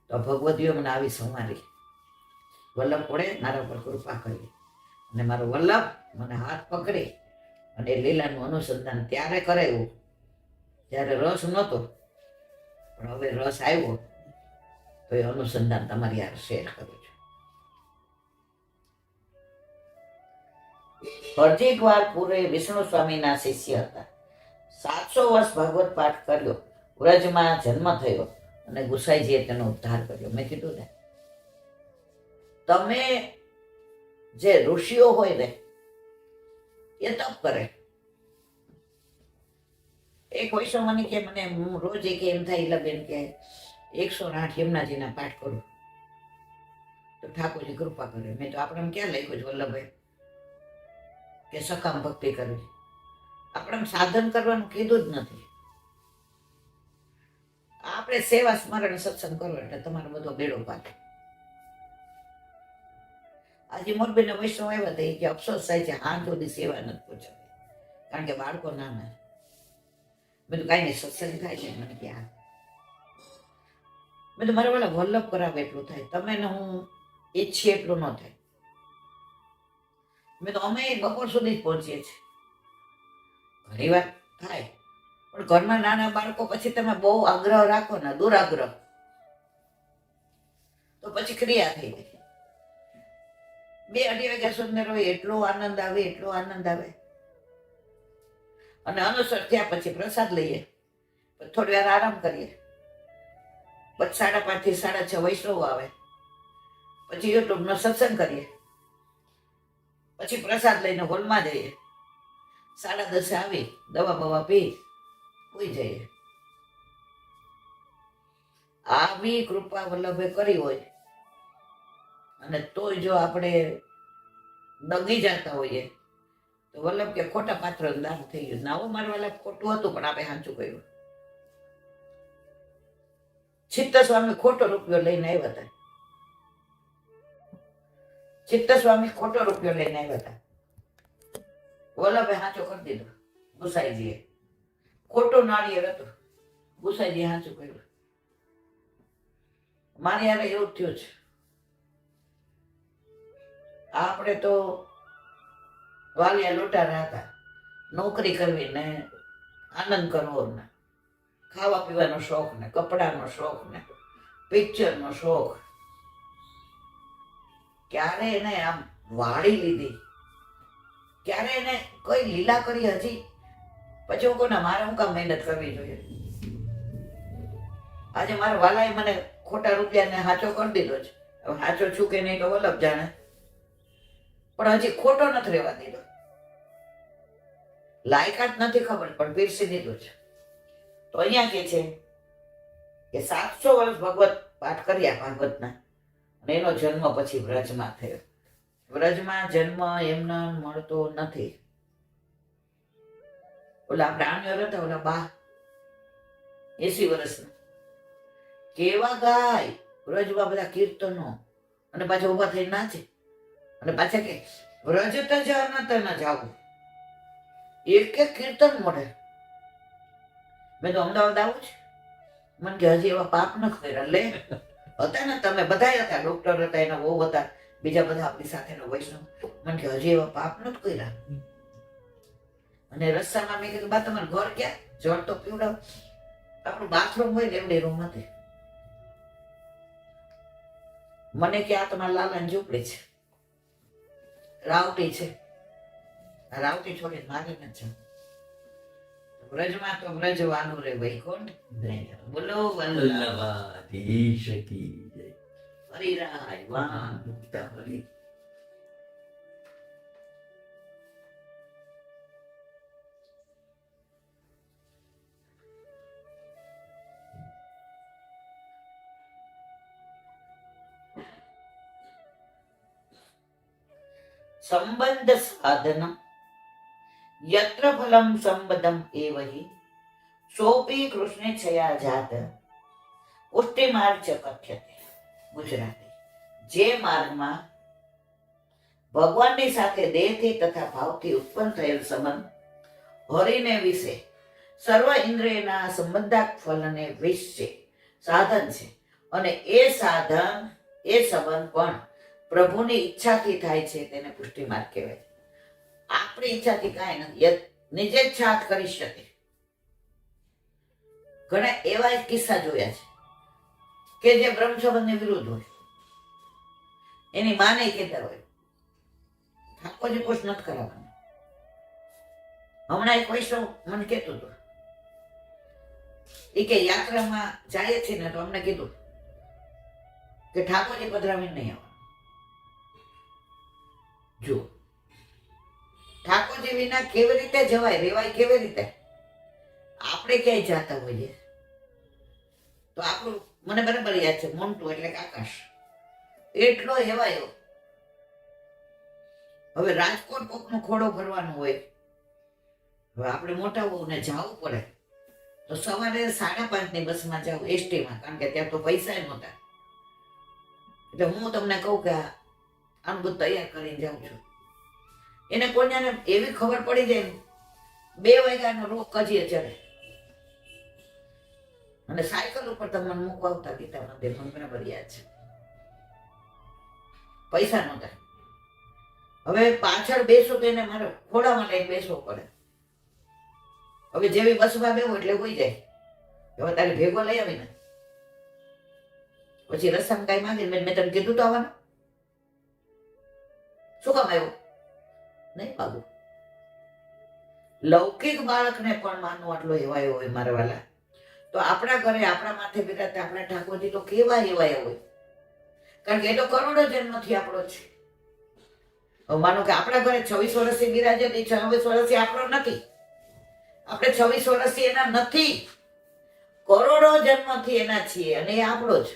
A: તો ભગવદીઓ મને આવી સંવારી. વલ્લભ પડે મારા પર કૃપા કરી અને મારો વલ્લભ મને હાથ પકડી અને લીલાનું અનુસંધાન ત્યારે કરાયું જ્યારે રસ નહોતો, પણ હવે રસ આવ્યો તો એ અનુસંધાન તમારી યાર શેર કરું છું. હરજી ગ્વાલપુરે વિષ્ણુ સ્વામીના શિષ્ય હતા. 700 વર્ષ ભાગવત પાઠ કર્યો. વ્રજમાં જન્મ થયો અને ગુસાઈજીએ તેનો ઉદ્ધાર કર્યો. મેં કીધું ને, તમે જે ઋષિઓ હોય ને એ તપ કરે. એક વૈષ્ણવ મને કે મને હું રોજ એમ થાય લબેન કે 108 યમુનાજીના પાઠ કરું તો ઠાકોરજી કૃપા કરે. મેં તો આપણે ક્યાં લખ્યું છે વલ્લભભાઈ કે સકામ ભક્તિ કરવી? આપણે સાધન કરવાનું કીધું જ નથી. આપણે સેવા સ્મરણ સત્સંગ કરો એટલે તમારો બધો બેડો પાકે. આજે મોરબીના વૈષ્ણવ આવ્યા હતા કે અફસોસ થાય છે હાથ સુધી સેવા નથી પૂછતી, કારણ કે બાળકો નાના. બધું કાંઈ નહીં, સત્સંગ થાય છે. મને ક્યાં બધું મારા વાળા વલ્લભ કરાવે એટલું થાય, તમે ને હું ઈચ્છીએ એટલું ન થાય. મેં તો અમે બપોર સુધી જ પહોંચીએ છીએ. ઘણી વાર થાય, પણ ઘરમાં નાના બાળકો પછી તમે બહુ આગ્રહ રાખો ને, દુરાગ્રહ, તો પછી ક્રિયા થઈ ગઈ. 2-2:30 વાગ્યા સુધી રહે, એટલો આનંદ આવે, એટલો આનંદ આવે. અને અનુસર થયા પછી પ્રસાદ લઈએ, થોડી વાર આરામ કરીએ, પછી 5:30 થી 6:30 વૈષ્ણવ આવે, પછી યુટ્યુબ નો સત્સંગ કરીએ, પછી પ્રસાદ લઈને હોલમાં જઈએ, 10:30 આવી દવા બવા પી સુઈ જઈએ. આવી કૃપા વલ્લભે કરી હોય, અને તોય જો આપણે દગી જતા હોઈએ તો વલ્લભ કે ખોટા પાત્ર દાન થઈ ગયું. નાવો મારવાલા ખોટું હતું, પણ આપણે સાચું કર્યું. ચિત્ત સ્વામી ખોટો રૂપિયો લઈને આવ્યા હતા. ચિત્ત સ્વામી ખોટો રૂપિયો લઈને આવ્યા હતા. વલ્લભે સાચો કરી દીધો. ગુસાઈજીએ ખોટું નાળિયેર હતું, ગુસાઈજીએ સાચું કર્યું. મારી યારે એવું જ થયું છે. આપણે તો વાલિયા લૂંટારા હતા. નોકરી કરવી ને આનંદ કરવો ને ખાવા પીવાનો શોખ ને કપડાનો શોખ ને પિક્ચરનો શોખ. ક્યારે એને આમ વાળી લીધી, ક્યારે એને કઈ લીલા કરી હજી. પછી હું કોને મારે હું કામ મહેનત કરવી જોઈએ. આજે મારા વાલાએ મને ખોટા રૂપિયાને હાચો કરી દીધો છે. હવે હાચો છું કે નહીં તો વલ્લભ જાણે, પણ હજી ખોટો નથી રહેવા દીધો. લાયકાત નથી ખબર, પણ પીરસી દીધું છે. તો અહીંયા કે છે કે 700 વર્ષ ભગવત પાઠ કર્યા ભાગવતના, અને એનો જન્મ પછી વ્રજમાં થયો. વ્રજમાં જન્મ એમને મળતો નથી. ઓલા પ્રાણીઓ હતા, ઓલા બા 80 વર્ષના, કેવા ગાય વ્રજમાં બધા કીર્તનો, અને પાછા ઉભા થઈ નાચે, અને પાછા કે વ્રજ તો ન જાવું. એક કીર્તન મળે. મેં તો અમદાવાદ આવું છે, મને કે હજી એવા પાપ ન કર્યા. લે હતા ને તમે બધા હતા, ડોક્ટર હતા, એના બહુ હતા, બીજા બધા આપણી સાથેનો વૈષ્ણવ. મને કે હજી એવા પાપ નથી કર્યા. અને રસ્તામાં મેં કીધું બા તમારું ઘર ક્યાં? જળ તો પીવડાવ. આપણું બાથરૂમ હોય ને એવડી રૂમ હતી. મને કે આ તમારા લાલાની ઝૂંપડી છે, રાવટી છે. રાવટી છોડીને મારે ન છે. વ્રજમાં તો વ્રજવાનું રે ભાઈ. કોણ? બોલો વલ્લભાધીશ કી જય. હરિરાય વાહ મુક્તા હરી. સંબંધ સાધનમ યત્ર ફલમ સંબદમ એવહી સોપી કૃષ્ણે છયા જાત પુષ્ટિ માર્ગ ચ કથ્યતે. ગુજરાતી. જે માર્ગમાં ભગવાનની સાથે દેહથી તથા ભાવથી ઉત્પન્ન થયેલ સંબંધ હરિને વિશે સર્વ ઇન્દ્રિયના સંબંધાક ફલને વિષ છે, સાધન છે, અને એ સાધન એ સંબંધ પણ પ્રભુની ઈચ્છાથી થાય છે, તેને પુષ્ટિ માર્ગ કહેવાય. આપણી ઈચ્છાથી કાંઈ નથી, નિજે ઈચ્છા કરી શકે. ઘણા એવા કિસ્સા જોયા છે કે જે બ્રહ્મ સંબંધની વિરુદ્ધ હોય. એની માને કહેતા હોય ઠાકોરજી કુછ નથી કરાવવાનું. હમણાં એક વૈષ્ણવ મને કહેતું હતું, એ કે યાત્રામાં જાય છે ને, તો અમને કીધું કે ઠાકોરજી પધરાવીને નહીં આવવાનું. જો ઠાકોરજી વિના કેવી રીતે જવાય, રેવાય કેવી રીતે? આપણે ક્યાંય જતા હોઈએ તો આપણું, મને બરાબર યાદ છે, મોન્ટુ એટલે કે આકાશ એટલો હેવાયો. હવે રાજકોટ કોકનો ખોડો ભરવાનો હોય, હવે આપણે મોટા બહુ ને જવું પડે, તો સવારે 5:30 બસમાં જાઉં, એસટીમાં, કારણ કે ત્યાં તો પૈસા નહોતા. એટલે હું તમને કહું કે આનું બધું તૈયાર કરીને જાઉં છું. એને કોઈને એવી ખબર પડી જાય ને, 2 વાગ્યાનો રોગ કજીએ ચડે, અને સાયકલ ઉપર તમને મૂકવા આવતા ગીતા મંદિર, મને બરાબર યાદ છે. પૈસા નહોતા, હવે પાછળ બેસો તો એને મારે ખોડામાં લઈને બેસવો પડે. હવે જેવી બસમાં બેવું એટલે હોઈ જાય. હવે તારે ભેગો લઈ આવીને પછી રસ્તામાં કઈ માંગી મેં તને કીધું તો આવવાનું, શું કામ આવ્યો? નહીં માગું. લૌકિક બાળકને પણ માનવું આટલો એવાયો હોય મારા વાલા. તો આપણા ઘરે આપણા માથે બિરાજતા આપણા ઠાકોરજી તો કેવા એવાયા હોય, કારણ કે એ તો કરોડો જન્મથી આપણો છે. હવે માનો કે આપણા ઘરે 26 વર્ષથી બિરાજે, 26 વર્ષથી આપણો નથી, આપણે 26 વર્ષથી એના નથી, કરોડો જન્મથી એના છીએ અને એ આપણો જ.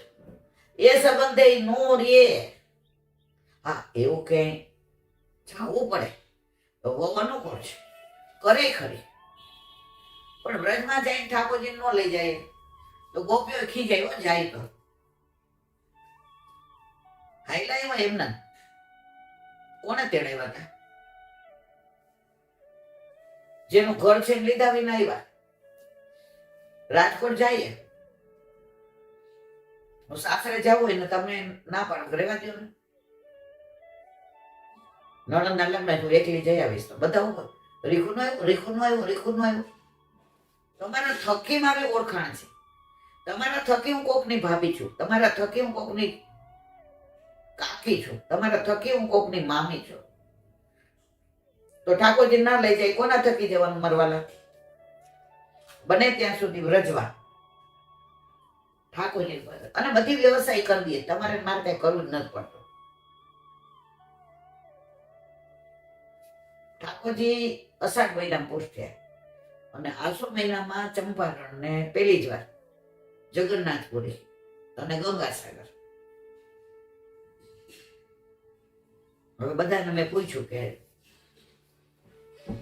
A: એ સંબંધે નો રે. હા, એવું કઈ જવું પડે તો બહુ અનુકૂળ છે, કરે ખરી. પણ વ્રજમાં જઈને ઠાકોરજી ન લઈ જાય તો ગોપીઓ ખીજાય જાય તો હાઈલા એમાં એમના કોને તેડાવ્યા હતા? જેનું ઘર છે લીધા વિના આવ્યા. રાજકોટ જઈએ સાસરે જવું હોય ને તમે ના પાડો, રહેવા દો ને. નણંદના લગ્ન હું એકલી જઈ આવીશ તો બધા ઉપર રીખું નો આવ્યું, રીખું નો આવ્યું, રીખું નો આવ્યું. તમારા થકી મારી ઓળખાણ છે, તમારા થકી હું કોકની ભાભી છું, તમારા થકી હું કોકની કાકી છું, તમારા થકી હું કોકની મામી છું. તો ઠાકોરજી ના લઈ જાય કોના થકી જવાનું મરવાલા? બને ત્યાં સુધી વ્રજવા ઠાકોરજી અને બધી વ્યવસ્થા કરી દઈએ. તમારે મારે કઈ કરવું જ નથી પડતું. ઠાકોરજી અષાઢ મહિનામાં પૂછ્યા અને આસો મહિનામાં ચંપારણ ને પેલી જ વાર જગન્નાથપુરી અને ગંગાસાગર. હવે બધાને મેં પૂછ્યું કે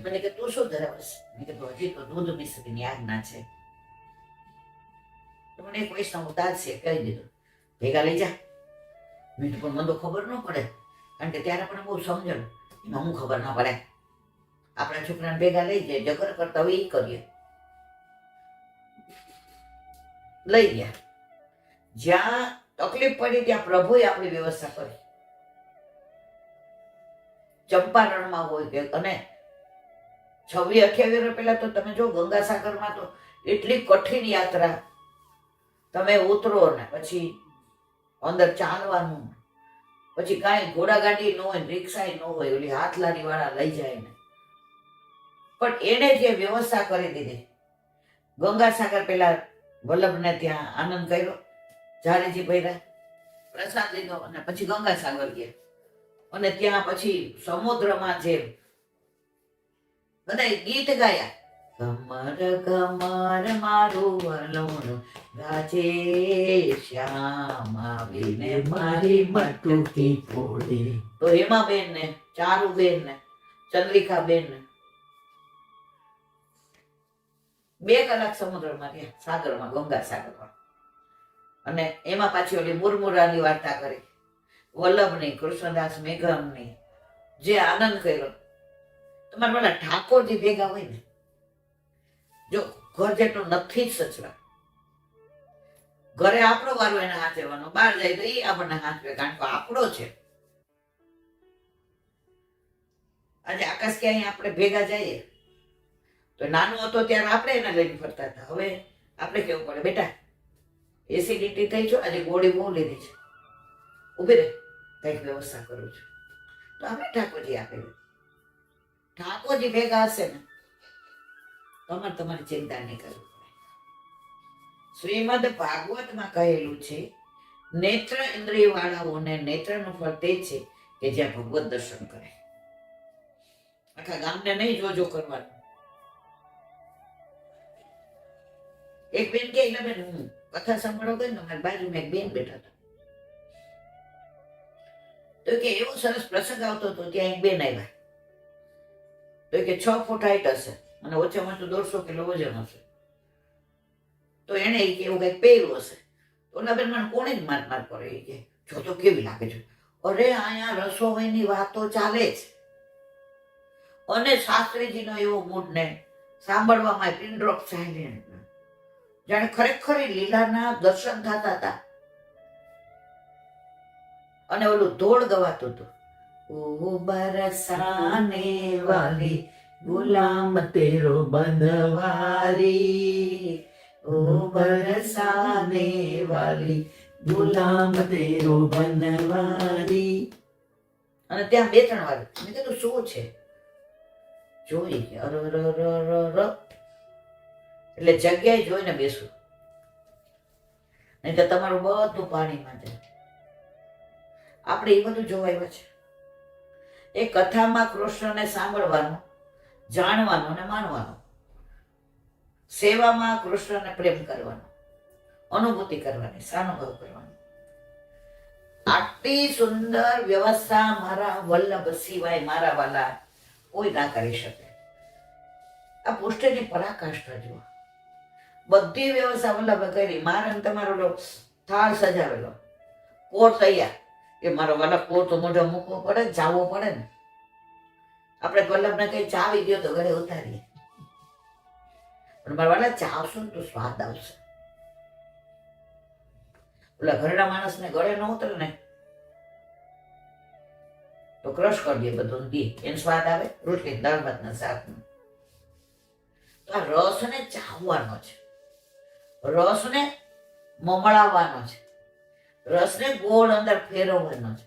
A: મને કે તું શું ધરાવશ? મેં કીધું હજી તો દૂધ મિશ્રીની આજ્ઞા છે. તો મને એક વૈષ્ણવ ઉતાર છે કહી દીધું ભેગા લઈ જા. મેં તો પણ મને તો ખબર ન પડે, કારણ કે ત્યારે પણ બહુ સમજણ એમાં હું ખબર ના પડે. આપણા છોકરાને ભેગા લઈ જાય, જગર કરતા હોય એ કરીએ. લઈ ગયા. જ્યાં તકલીફ પડી ત્યાં પ્રભુએ આપણી વ્યવસ્થા કરી. ચંપારણમાં હોય કે અને 26-28 પહેલા તો તમે જો ગંગાસાગરમાં તો એટલી કઠિન યાત્રા. તમે ઉતરો ને પછી અંદર ચાલવાનું, પછી કાંઈ ઘોડાગાડી ન હોય, રિક્ષા ન હોય, ઓલી હાથ લારી વાળા લઈ જાય ને. પણ એને જે વ્યવસ્થા કરી દીધી. ગંગાસાગર પેલા વલ્લભને ત્યાં આનંદ કર્યો, ઝારીજી ભર્યા, પ્રસાદ લીધો અને પછી ગંગાસાગર ગયા. અને ત્યાં પછી સમુદ્રમાં જે બધા ગીત ગાયા, કમર કમર મારું વલોણું ગાજે શ્યામ આવીને મારી મટકી ફોડી. તો હેમાબેન ને ચારુબેન ને ચંદ્રિકાબેન ને 2 કલાક સમુદ્રમાં રહ્યા, સાગરમાં, ગંગાસાગરમાં. અને એમાં પાછી ઓલી મુરમુરાની વાર્તા કરી, વલ્લભની, કૃષ્ણદાસ મેઘમની, જે આનંદ કર્યો. તમારા પેલા ઠાકોરજી ભેગા હોય ને, જો ઘર જેટલું નથી જ સચવા. ઘરે આપણો વારો એને હાચવવાનો, બહાર જાય તો એ આપણને હાચવે, કારણ કે આપણો છે. આજે આકાશ ક્યાંય આપણે ભેગા જઈએ તો નાનો હતો ત્યારે આપણે એને લઈને ફરતા હતા. હવે આપણે કેવું પડે, બેટા એસિડિટી થઈ છે, આજે ગોળી બહુ લીધી છે, ઉભી રહે, કઈક વ્યવસ્થા કરું છું. તો આપણે ઠાકોરજી આપેલું. ઠાકોરજી ભેગા હશે ને તમારે તમારી ચિંતા નહીં કરવી પડે. શ્રીમદ ભાગવતમાં કહેલું છે, નેત્ર ઇન્દ્રિય વાળાઓને નેત્રનું ફળ તે છે કે જ્યાં ભગવત દર્શન કરે. આખા ગામને નહીં જોજો કરવાનું. એક બેન કે બેન હું કથા સાંભળો ગઈ ને મારી બાજુમાં એક બેન બેઠા હતા. તો કે એવો સરસ પ્રસંગ આવતો હતો, ત્યાં એક બેન આવ્યા. તો કે 6 ફૂટ હાઈટ હશે અને ઓછામાં તો 150 કિલો વજન હશે. તો એને એવું કઈક પહેર્યું હશે. તો ઓલા બેન મને કોણે જ માર કરે, એ કે જો તો કેવી લાગે છે. અરે અહીંયા રસોઈની વાતો ચાલે છે અને શાસ્ત્રીજીનો એવો મૂડ ને સાંભળવામાં પિન ડ્રોપ સાયલેન્ટ, જાણે ખરેખર લીલાના દર્શન થતા હતા. અને ઓલું ધોળ ગવાતું હતું, ओ बरसाने वाली गुलाम तेरो बनवारी, ओ बरसाने वाली ગુલામ તેરો બનવારી. અને ત્યાં બે ત્રણ વાર મેં કીધું શું છે, જોઈ કે અર અર અર અર અર. એટલે જગ્યાએ જોઈને બેસું, નહીં તો તમારું બધું પાણીમાં જાય. આપણે એ બધું જોવાયું છે. એ કથામાં કૃષ્ણને સાંભળવાનું, જાણવાનું અને માનવાનું. સેવામાં કૃષ્ણને પ્રેમ કરવાનો, અનુભૂતિ કરવાની, સાનુભવ કરવાનો. આટલી સુંદર વ્યવસ્થા મારા વલ્લભ સિવાય મારા વાલા કોઈ ના કરી શકે. આ પુષ્ટિની પરાકાષ્ઠા જુઓ. બધી વ્યવસ્થા વલ્લભે કરી. મારે તમારો થાળ સજાવેલો, કોર તૈયાર. એ મારો વાલા કોર તો મોઢે મૂકવો પડે, જાવવો પડે ને. આપણે વલ્લભને કઈ ચાવી ગયો તો ઘરે ઉતારીએ, પણ મારા વાલા ચાવશું ને તો સ્વાદ આવશે. ઓલા ઘરડા માણસને ગળે ન ઉતરે ને તો ક્રશ કરી દે બધું, દે એને સ્વાદ આવે. રોટલી દાળ ભાત ના શાક. તો આ રસને ચાવવાનો છે, રસને મમળાવવાનો છે, રસને ગોળ અંદર ફેરવવાનો છે.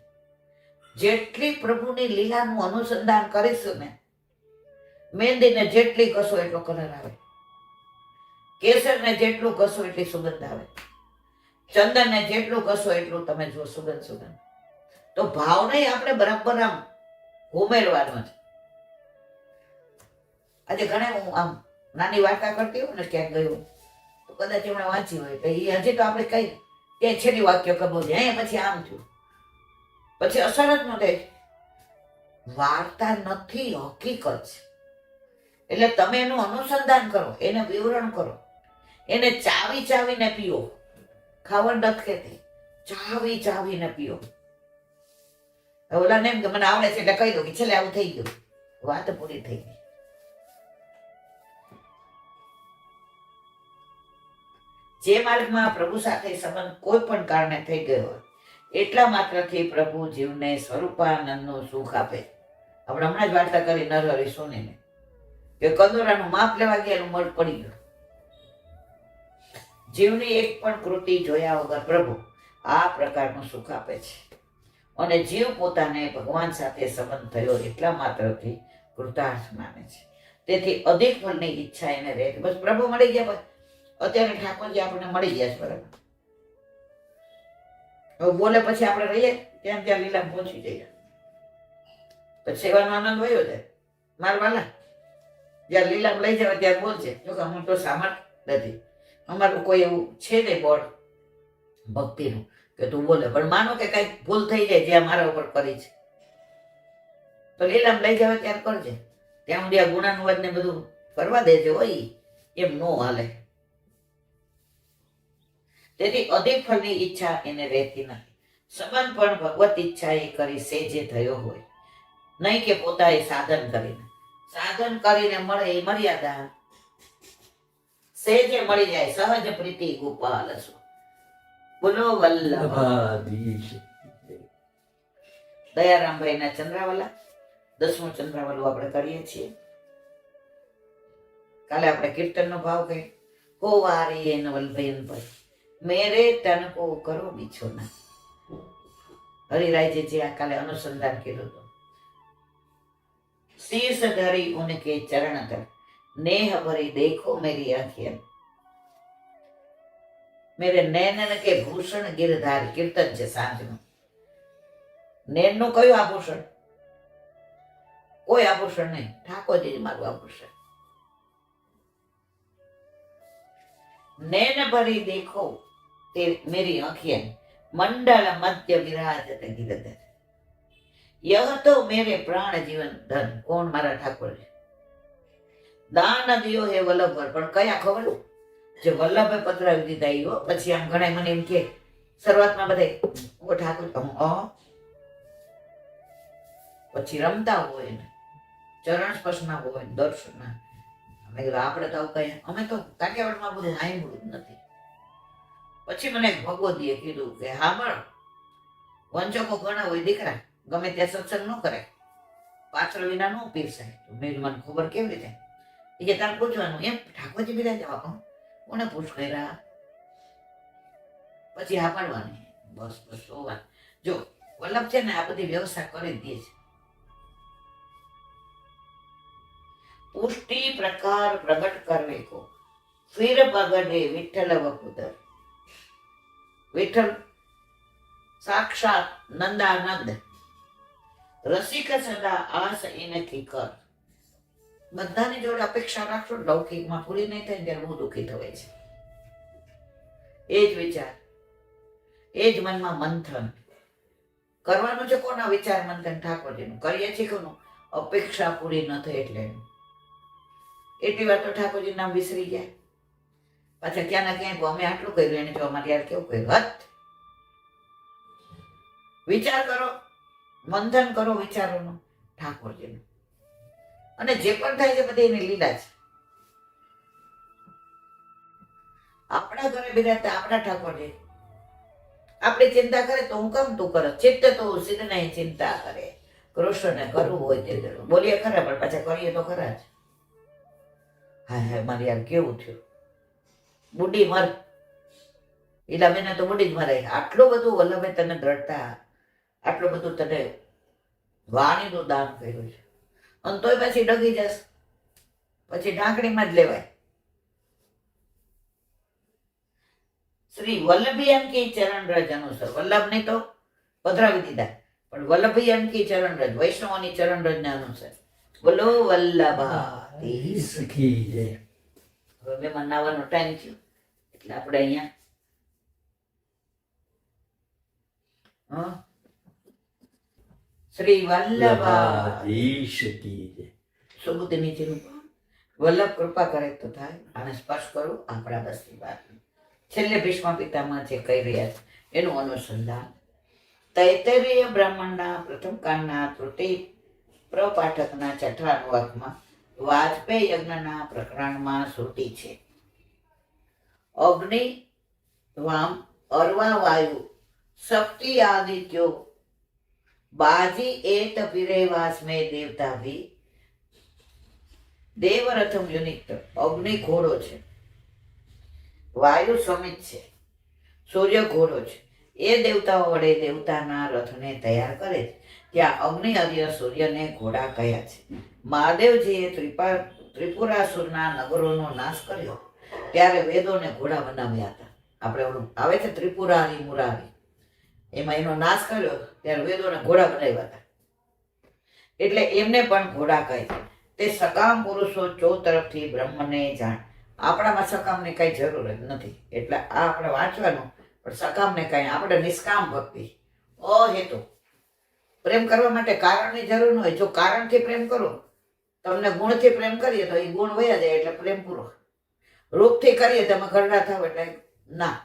A: જેટલી પ્રભુની લીલાનું અનુસંધાન કરીશું ને, મહેંદીને જેટલી કસો એટલો કલર આવે, કેસરને જેટલું કસો એટલી સુગંધ આવે, ચંદનને જેટલું કસો એટલું તમે જો સુગંધ સુગંધ. તો ભાવને આપણે બરાબર આમ ઉમેરવાનો છે. આજે ઘણા હું આમ નાની વાર્તા કરતી હોય ને, ક્યાંક ગયું તો કદાચ એમણે વાંચી હોય તો એ હજી તો આપણે કઈ ત્યાં છેલ્લી વાક્ય કબૂલ જાય, પછી આમ થયું, પછી અસર જ ન થાય. વાર્તા નથી, હકીકત છે. એટલે તમે એનું અનુસંધાન કરો, એને વિવરણ કરો, એને ચાવી ચાવીને પીઓ. ખાવણ નથી કહેતી, ચાવી ચાવીને પીઓ. ઓલાને એમ કે મને આવડે છે એટલે કહી દો કે છેલ્લે આવું થઈ ગયું, વાત પૂરી થઈ ગઈ. જે માર્ગમાં પ્રભુ સાથે સંબંધ કોઈ પણ કારણે થઈ ગયો હોય, એટલા માત્રથી પ્રભુ જીવને સ્વરૂપાનંદનું સુખ આપે. આપણે હમણાં જ વાર્તા કરી નરહરી સોનીને કે કંદોરાનું માપ લેવા ગયા એનું મળ પડી ગયું. જીવની એક પણ કૃતિ જોયા વગર પ્રભુ આ પ્રકારનું સુખ આપે છે. અને જીવ પોતાને ભગવાન સાથે સંબંધ થયો એટલા માત્રથી કૃતાર્થ માને છે. તેથી અધિક ફળની ઈચ્છા એને રહે. બસ પ્રભુ મળી ગયા. બસ અત્યારે ઠાકોરજી આપણને મળી ગયા છે, બરાબર. હવે બોલે પછી આપણે રહીએ ત્યાં ત્યાં લીલામાં પહોંચી જઈએ, પછી સેવાનો આનંદ વયો જાય. મારા વાલા જ્યાં લીલામાં લઈ જવા ત્યાં બોલશે, જો કે હું તો સામર્થ નથી, અમારું કોઈ એવું છે નહીં બોર્ડ ભક્તિનું કે તું બોલે. પણ માનો કે કઈક ભૂલ થઈ જાય જ્યાં મારા ઉપર કરી છે, તો લીલામાં લઈ જવા ત્યારે કરજે. ત્યાં સુધી આ ગુણાનુવાદ ને બધું કરવા દેજે. હોય એમ નો હાલે. તેથી અધિક ફળની ઈચ્છા એને રહેતી નથી. સંબંધ પણ ભગવત ઈચ્છા એ કરી સેજે થયો હોય, નહીં કે પોતાએ સાધન કરીને. સાધન કરીને મળે એ મર્યાદા, સેજે મળી જાય સહજ પ્રીતિ ગોપાલ સુ. બોલો વલ્લભાધીશ. દયારામભાઈ ના ચંદ્રાવાલા 10મું ચંદ્રાવાલું આપણે કરીએ છીએ. કાલે આપણે કીર્તન નો ભાવ કઈ હો વારી એન વલ્લભયન ભાઈ મેરે તન કો કરો બિછોના. હરિરાયજી જે આ કાલે અનુસંધાન કર્યું હતું. શીર્ષ ધરી ઉનકે ચરણ તર नेह भरी देखो मेरी आंखें, मेरे नैनन के भूषण गिरधार. कीर्तन છે સાંજનું. નૈન નું કયું આભૂષણ? કોઈ આભૂષણ નહીં, ઠાકોરજી મારું આભૂષણ. नैन भरी देखो ते मेरी आंखें, मंडल मध्य विराजत गिरधर. यह तो मेरे प्राण जीवन धन. કોણ? મારા ઠાકોર. દાન દિયો હે વલ્લભ. પણ કયા ખબર? જે વલ્લભે પધરાવી દીધા ઈ હો. પછી આમ ઘણા મને એમ કે શરૂઆતમાં બધા ઓ ઠાકોર પછી રમતા હોય ને ચરણ સ્પર્શના હોય દર્શનના. અમે આપણે તો કઈ અમે તો કાઠિયાવાડમાં બધું સાંભળ્યું જ નથી. પછી મને ભગવતીએ કીધું કે હા પણ વંચકો ઘણા હોય દીકરા, ગમે ત્યાં સત્સંગ ન કરે, પાછળ વિના ન પીરસાય. તો મેં મને ખબર કેવી રીતે? એ કે તારે પૂછવાનું એમ ઠાકોરજી બિરાજવા પણ કોને પૂછ કર્યા? પછી હા પાડવાની. બસ બસ સો વાત. જો વલ્લભ છે ને આ બધી વ્યવસ્થા કરી જ દે છે. પુષ્ટિ પ્રકાર પ્રગટ કરવે કો ફિર પગડે વિઠ્ઠલ વકુદર. વિઠ્ઠલ સાક્ષાત નંદાનંદ રસિક સદા આસ ઇનકી કર. બધાની જોડે અપેક્ષા રાખશો, લૌકિકમાં પૂરી નહીં થાય ત્યારે બહુ દુઃખી થવાય છે. એ જ વિચાર, એ જ મનમાં મંથન કરવાનું છે. કોના વિચાર મંથન? ઠાકોરજીનું. કરીએ છીએ કોનું? અપેક્ષા પૂરી ન થઈ એટલે. એટલી વાર તો ઠાકોરજી નામ વિસરી ગયા. પાછા ક્યાં ના ક્યાંય અમે આટલું કર્યું, એને જો અમારે યાર કેવું કર્યું. હત વિચાર કરો, મંથન કરો વિચારોનું ઠાકોરજીનું. અને જે પણ થાય છે બધી એની લીલા છે. આપણા ઘરે બિરાજતા આપણા ઠાકોરજી આપણી ચિંતા કરે તો હું કેમ તું કરે? ચિત્ત તો સિદ્ધ નહીં ચિંતા કરે. કૃષ્ણને કરવું હોય તે બોલીએ ખરા, પણ પાછા કરીએ તો ખરા જ. હા હા મારે યાર કેવું થયું, બુડી મર. ઈલા બેને તો બુડી જ મરાય. આટલું બધું વલ્લભે તને દ્રઢતા, આટલું બધું તને વાણીનું દાન કર્યું છે, અને તોય પછી ડગી જશ, પછી ઢાંકણીમાં જ લેવાય. શ્રી વલ્લભિયન કી ચરણ રજ અનુસર. વલ્લભ નહીં તો પધરાવી દીધા, પણ વલ્લભિયન કી ચરણ રજ, વૈષ્ણવની ચરણ રજ ને અનુસર. બોલો વલ્લભા
B: સખી જય.
A: હવે મેં નાવાનો ટાઈમ થયો એટલે આપણે અહીંયા શ્રી વલ્લભા
B: સખી જય.
A: સુબુદ્ધિ નીચેનું વલ્લભ કૃપા કરે તો થાય. આને સ્પર્શ કરું આપણા બસની વાત. છેલ્લે ભીષ્મ પિતામાં જે કહી રહ્યા છે એનું અનુસંધાન તૈતરીય બ્રાહ્મણના પ્રથમ કાંડના તૃતીય પ્રપાઠકના છઠ્ઠા અનુવાકમાં વાજપેયી યજ્ઞના પ્રકરણમાં શ્રુતિ છે. અગ્નિ વામ અર્વા વાયુ શક્તિ આદિત્યો બાજી એત પિરેવાસ્મે દેવતા ભી દેવરથમ યુનિક્ત. અગ્નિ ઘોડો છે, વાયુ સમિત છે, સૂર્ય ઘોડો છે. એ દેવતાઓ વડે દેવતાના રથને તૈયાર કરે છે. ત્યાં અગ્નિ આદિ સૂર્યને ઘોડા કહ્યા છે. મહાદેવજીએ ત્રિપુરાસુરના નગરોનો નાશ કર્યો ત્યારે વેદોને ઘોડા બનાવ્યા હતા. આપણે ઓલું આવે છે ત્રિપુરારી મુરારી, એમાં એનો નાશ કર્યો ત્યારે વેદોને ઘોડા બનાવ્યા હતા. એટલે એમને પણ ઘોડા કહે છે. તે સકામ પુરુષો તરફથી બ્રહ્મને જાણ. આપણામાં સકામની કઈ જરૂર જ નથી, એટલે આ આપણે વાંચવાનું. પણ સકામને કઈ આપણે નિષ્કામ ભક્તિ અહેતુ પ્રેમ કરવા માટે કારણની જરૂર ન હોય. જો કારણથી પ્રેમ કરો, તમને ગુણથી પ્રેમ કરીએ તો એ ગુણ વયા જાય એટલે પ્રેમ પૂરો. રૂપથી કરીએ તમે ઘરડા થાવ એટલે ના,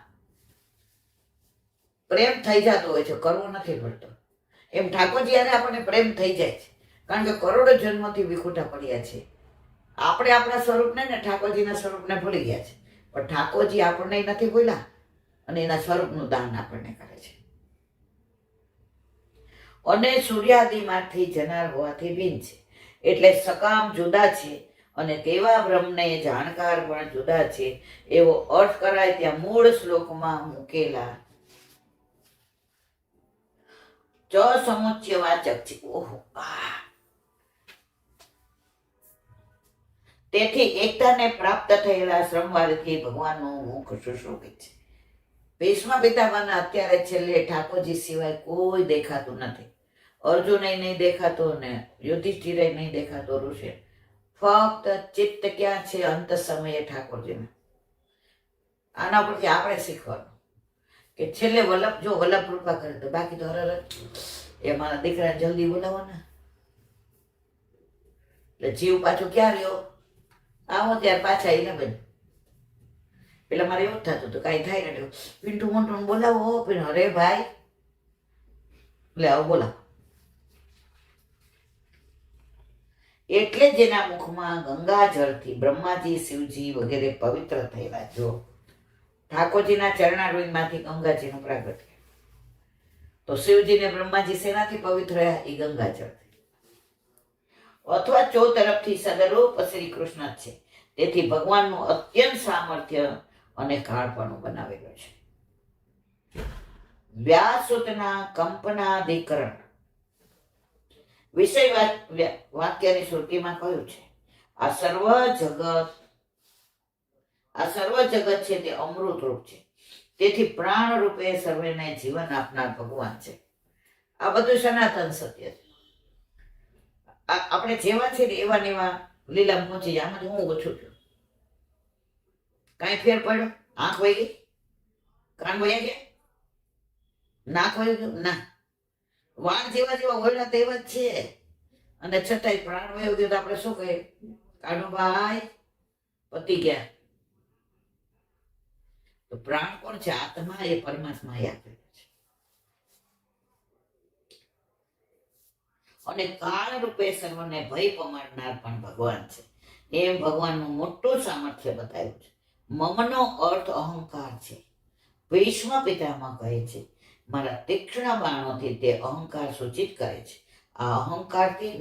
A: પ્રેમ થઈ જતો હોય છે, કરવો નથી પડતો. એમ ઠાકોરજી યારે આપણને પ્રેમ થઈ જાય છે, કારણ કે કરોડો જન્મથી વિખૂટા પડ્યા છે. આપણે આપણા સ્વરૂપને ને ઠાકોરજીના સ્વરૂપને ભૂલી ગયા છે, પણ ઠાકોરજી આપણને નથી ભૂલ્યા અને એના સ્વરૂપનું દાન આપણને કરે છે. અને સૂર્યાદિમાંથી જનાર હોવાથી ભિન્ન છે, એટલે સકામ જુદા છે અને તેવા બ્રહ્મને જાણકાર પણ જુદા છે એવો અર્થ કરાય ત્યાં મૂળ શ્લોકમાં મૂકેલા ચ સમુચ્ચયવાચક છે. ઓહો, તેથી એકતાને પ્રાપ્ત થયેલા શ્રમવારથી ભગવાનનું મુખ સુશોભિત છે. ભીષ્મ પિતામહને અત્યારે છેલ્લે ઠાકોરજી સિવાય કોઈ દેખાતું નથી. અર્જુન નહીં દેખાતો ને યુધિષ્ઠિર નહીં દેખાતો. ઋષિ ફક્ત ચિત્ત ક્યાં છે? અંત સમયે ઠાકોરજીને. આના પરથી આપણે શીખવાનું કે છેલ્લે વલ્લભ, જો વલ્લભ કૃપા કરે તો, બાકી તો હર એ મારા દીકરાને જલ્દી બોલાવવાના. એટલે જીવ પાછું ક્યાં રહ્યો? આવો ત્યારે પાછા એને બન. પેલા મારે એવું જ થતું હતું, કાંઈ થાય ને પિન્ટુ મોન્ટુને બોલાવો. અરે ભાઈ એટલે આવો બોલાવો. એટલે જેના મુખમાં ગંગા જળથી બ્રહ્માજી, શિવજી વગેરે પવિત્ર થયેલા. જો ઠાકોરજીના ચરણારવિંદમાંથી ગંગાજીનું પ્રાગટ્ય, તો તો શિવજીને બ્રહ્માજી શેનાથી પવિત્ર રહ્યા? એ ગંગાજળથી. અથવા ચોતરફથી સદરૂપ શ્રી કૃષ્ણ જ છે. તેથી ભગવાનનું અત્યંત સામર્થ્ય અને કાળપણું બનાવેલું છે. વ્યાસસૂતના કંપનાધિકરણ વિષય વાક્યની શ્રુતિમાં કહ્યું છે, આ સર્વ જગત છે તે અમૃત રૂપ છે. તેથી પ્રાણ રૂપે સર્વેને જીવન આપનાર ભગવાન છે. આ બધું સનાતન સત્ય છે. આપણે જેવા છે ને એવા ને એવા લીલામાં પહોંચી જાય. આમાંથી હું ઓછું છું? કાંઈ ફેર પડ્યો? આંખ વહી ગઈ? કાન વહી ગયા? નાક વહી ગયું? ના. વાળ જેવા જેવા હોય તેવા જ છે, અને છતાંય પ્રાણ વહી ગયો તો આપણે શું કહીએ? કાનુભાઈ પતી ગયા. તો પ્રાણ કોણ છે? આત્મા એ પરમાત્મા એ આપેલો છે. અને કાળ રૂપે સર્વને ભય પમાડનાર પણ ભગવાન છે. એમ ભગવાનનું મોટું સામર્થ્ય બતાવ્યું છે. મમનો અર્થ અહંકાર છે. ભીષ્મ પિતામહ કહે છે, મારા તીક્ષ્ણ બાણોથી તે અહંકાર સૂચિત કરે છે. આ અહંકારથી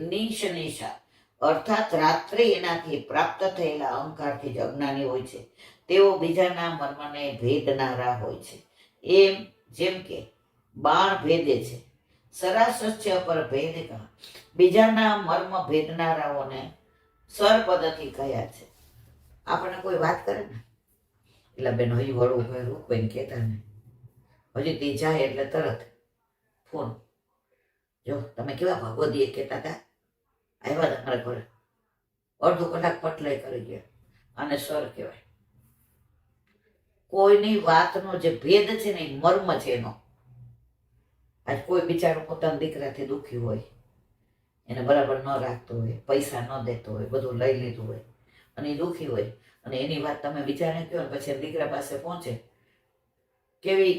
A: નિશા અર્થાત રાત્રે એનાથી પ્રાપ્ત થયેલા અહંકારથી જ અજ્ઞાની હોય છે. તેઓ બીજાના મર્મને ભેદનારા હોય છે. જેમ કે બાણ ભેદે છે, સરાસસ્ય પર ભેદકા. બીજાના મર્મ ભેદનારાઓને સરપદથી કહ્યા છે. આપણને કોઈ વાત કરે ને એટલે બેન હજી વળવું ભરવું કોઈને કહેતા નહીં. હજી તે જાય એટલે તરત ફોન, જો તમે કેવા ભગવદીએ કહેતા હતા, આવ્યા તમારા ઘરે, અડધો કલાક પટલાઈ કરી ગયા. અને સર કહેવાય. કોઈની વાતનો જે ભેદ છે ને એ મર્મ છે એનો. આજ કોઈ બિચારો પોતાના દીકરાથી દુઃખી હોય, એને બરાબર ન રાખતો હોય, પૈસા ન દેતો હોય, બધું લઈ લીધું હોય, અને એ દુઃખી હોય, અને એની વાત તમે બિચારાને કહો ને પછી દીકરા પાસે પહોંચે, કેવી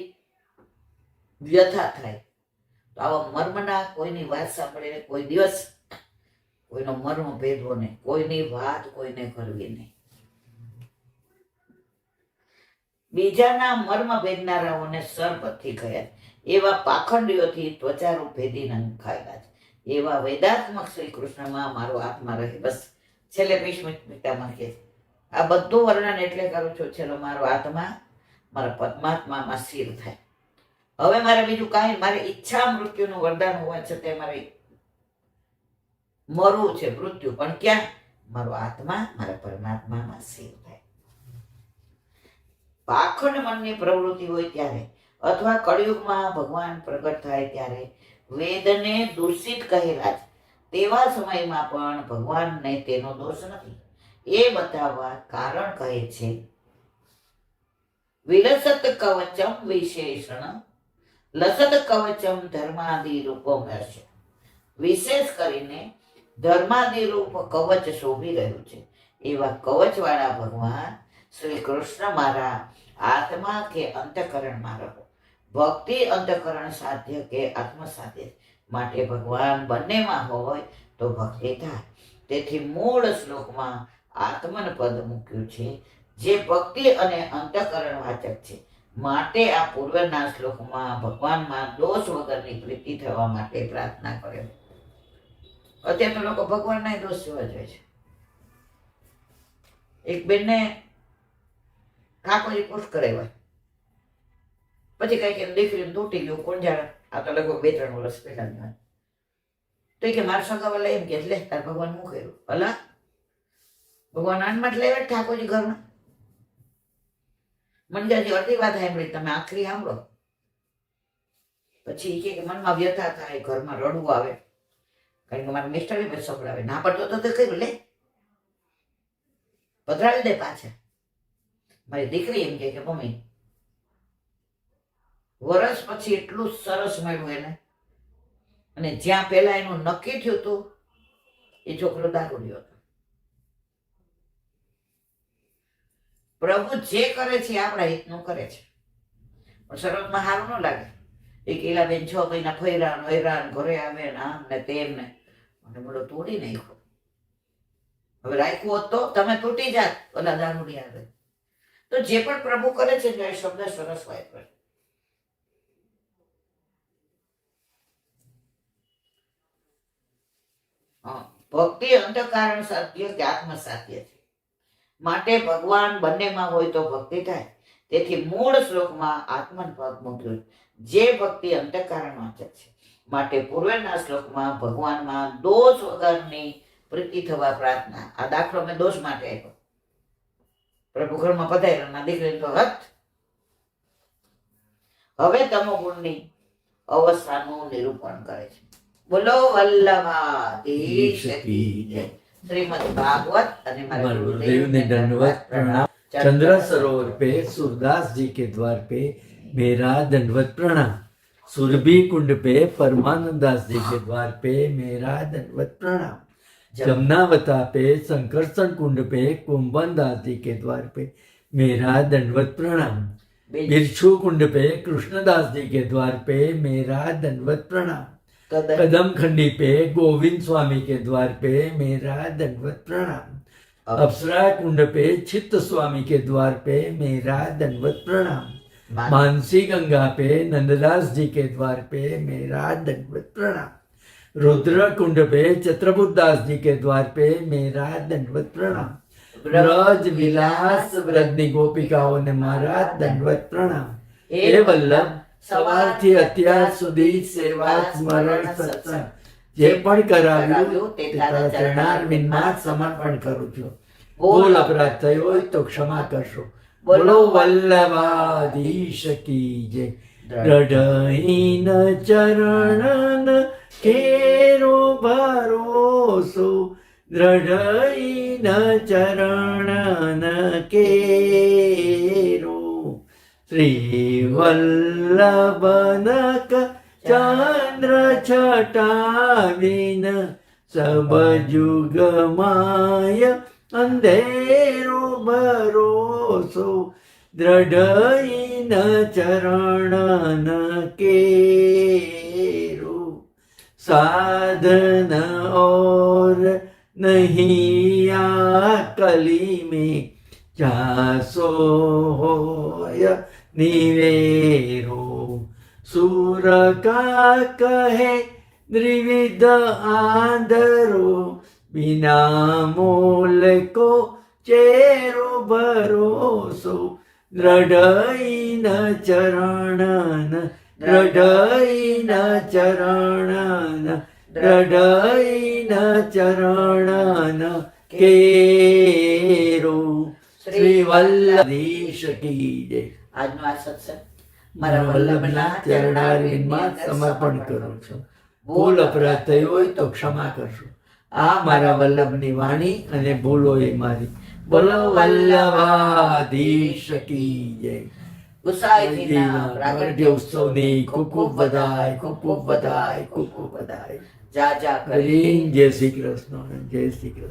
A: વ્યથા થાય. તો આવા મર્મના કોઈની વાત સાંભળીને કોઈ દિવસ કોઈનો મર્મ ભેદવો નહીં, કોઈની વાત કોઈને કરવી નહીં. બીજાના મર્મ ભેદનારાઓને સરપદથી કહ્યા. એવા પાખંડીઓથી ત્વચારૂપ ભેદી નંખાયેલા છે. એવા વેદાત્મક શ્રી કૃષ્ણમાં મારો આત્મા રહે. બસ છેલ્લે ભીષ્મ પિતામહ કહે, આ બધું વર્ણન એટલે કરું છું, છેલ્લો મારો આત્મા મારા પરમાત્મામાં સ્થિર થાય. હવે મારે બીજું કાંઈ, મારે ઈચ્છા મૃત્યુનું વરદાન હોવા છતાં મારે મરવું છે, મૃત્યુ પણ ક્યાં? મારો આત્મા મારા પરમાત્મામાં સ્થિર થાય. પાખંડ મનની પ્રવૃત્તિ હોય ત્યારે, અથવા કળિયુગમાં ભગવાન પ્રગટ થાય ત્યારે વેદને દૂષિત કહેલા છે. તેવા સમયમાં પણ ભગવાનને તેનો દોષ નથી. એ બતાવવા કારણ કહે છે, વિલસત કવચમ વિશેષણ લસત કવચમ ધર્માદિ રૂપમ હશે. વિશેષ કરીને ધર્માદિરૂપ કવચ શોભી રહ્યું છે. એવા કવચવાળા ભગવાન શ્રી કૃષ્ણ મારા આત્મા કે અંતઃકરણમાં રહો. ભક્તિ અંતઃકરણ સાધ્ય કે આત્મ સાધ્ય માટે ભગવાન બંનેમાં હોય તો ભક્તિ થાય. તેથી મૂળ શ્લોકમાં આત્મન પદ મૂક્યું છે, જે ભક્તિ અને અંતઃકરણ વાચક છે. માટે આ પૂર્વના શ્લોકમાં ભગવાનમાં દોષ વગરની પ્રીતિ થવા માટે પ્રાર્થના કરે. અત્યારે તો લોકો ભગવાનના દોષ જોવા જોઈએ છે. એક બેનને ઠાકોરજી પુષ્ટ કરાવ્યા, પછી કઈ કે દીકરીને તૂટી ગયું, કોણ જાણે. આ તો લગભગ 2-3 વર્ષ પહેલાની વાત. તો કે મારા સગાવાલા એમ કે લે તાર ભગવાન શું કર્યું? ભલા ભગવાન આનમાં જ લેવા ઠાકોરજી ઘરમાં. મંજાજી અડધી વાત સાંભળી, તમે આખરી સાંભળો. પછી કે મનમાં વ્યથા થાય, ઘરમાં રડવું આવે, કારણ કે મારા મિસ્ટરે બસ સંભળાવે. ના પડતો તો કર્યું, લે પધરાવી દે પાછા. મારી દીકરી એમ કે મમ્મી વર્ષ પછી એટલું સરસ મળ્યું એને, અને જ્યાં પેલા એનું નક્કી થયું હતું એ છોકરો દારૂડિયો હતો. પ્રભુ જે કરે છે આપણા હિતનું કરે છે, પણ શરૂઆતમાં સારું ન લાગે. એ કેલા બેન 6 મહિના ફર્યા હેરાન, ઘરે આવે ને આમ ને તેમ ને, મને બોલો તોડી નાખ્યો. હવે રાખ્યું હોત તો તમે તૂટી જાત, ઓલા દારૂડિયા આવે. તો જે પણ પ્રભુ કરે છે એ શબ્દ સરસ વાપરે. હા, ભક્તિ અંતઃકારણ સાધ્ય કે આત્મ સાધ્ય છે. માટે ભગવાન બંનેમાં હોય તો ભક્તિ થાય. તેથી મૂળ શ્લોકમાં આત્મન પદ મૂક્યું, જે ભક્તિ અંતઃકારણમાં છે. માટે પૂર્વેના શ્લોકમાં ભગવાનમાં દોષ વગરની પ્રીતિ થવા પ્રાર્થના. આ દાખલો મેં દોષ માટે આપ્યો. પ્રભુ ઘરમાં પધાર્યા, દીકરી તો હત. હવે તમોગુણની અવસ્થાનું નિરૂપણ કરે છે. બોલો વલ્લભાધીશ કી જય. શ્રીમદ ભાગવત અને
B: हमारे गुरुदेव ने दंडवत प्रणाम। चंद्र सरोवर पे सूरदास जी के द्वार पे मेरा दंडवत प्रणाम। सुरभि कुंड पे परमानंद दास जी के द्वार पे मेरा दंडवत प्रणाम। जमुनावता पे संकर्षण कुंड पे कुंभन दास जी के द्वार पे मेरा दंडवत प्रणाम। बिरछू कुंड पे कृष्णदास जी के द्वार पे मेरा दंडवत प्रणाम। कदम खंडी पे गोविंद स्वामी के द्वार पे मेरा दंडवत प्रणाम। अप्सरा कुंड पे चित्त स्वामी के द्वार पे मेरा दंडवत प्रणाम। मानसी गंगा पे नंददास जी के द्वार पे मेरा दंडवत प्रणाम। रुद्र कुंड पे चित्रबुद्ध दास जी के द्वार पे मेरा दंडवत प्रणाम। ब्रज विलास व्रजनी गोपिकाओं ने मारा दंडवत प्रणाम। हे वल्लभ સવારથી અત્યાર સુધી સેવા સ્મરણ સત્સંગ જે પણ કરાવ્યું તે તારા ચરણારવિંદમાં સમર્પણ કરું છું. ભૂલ અપરાધ થયો હોય તો ક્ષમા કરશો. બોલો વલ્લભાધીશ કી જય. દ્રઢહીન ચરણન કેરો ભરોસો, દ્રઢહીન ચરણન કેરો. श्रीवल्लभनक चंद्र छटाविन सब जुग माय अंधेरो भरोसो, दृढ़ चरणन केरो. साधन और नहीं आ कली में जासो होय निवेरो. सूर का कहे द्विविध आंधरो, बिना मोल को चेरो भरोसो. दृढ़ चरणन, दृढ़ चरणन, दृढ़ चरणन केरो. શ્રી વલ્લભીશ કી જય. આજનો આ સત્સંગ મારા વલ્લભના ચરણારવિંદમાં સમર્પણ કરું છું. ભૂલ અપરાધ થયો હોય તો ક્ષમા કરશો. આ મારા વલ્લભની વાણી અને ભૂલો એ મારી. બોલો વલ્લભાધીશ કી જય.
A: ગુસાઈજીના
B: પ્રાગટ્ય ઉત્સવની ખૂબ ખૂબ વધાય, ખૂબ ખૂબ વધાય, ખૂબ ખૂબ વધાય.
A: જા જા કરી
B: જય શ્રી કૃષ્ણ, જય શ્રી કૃષ્ણ.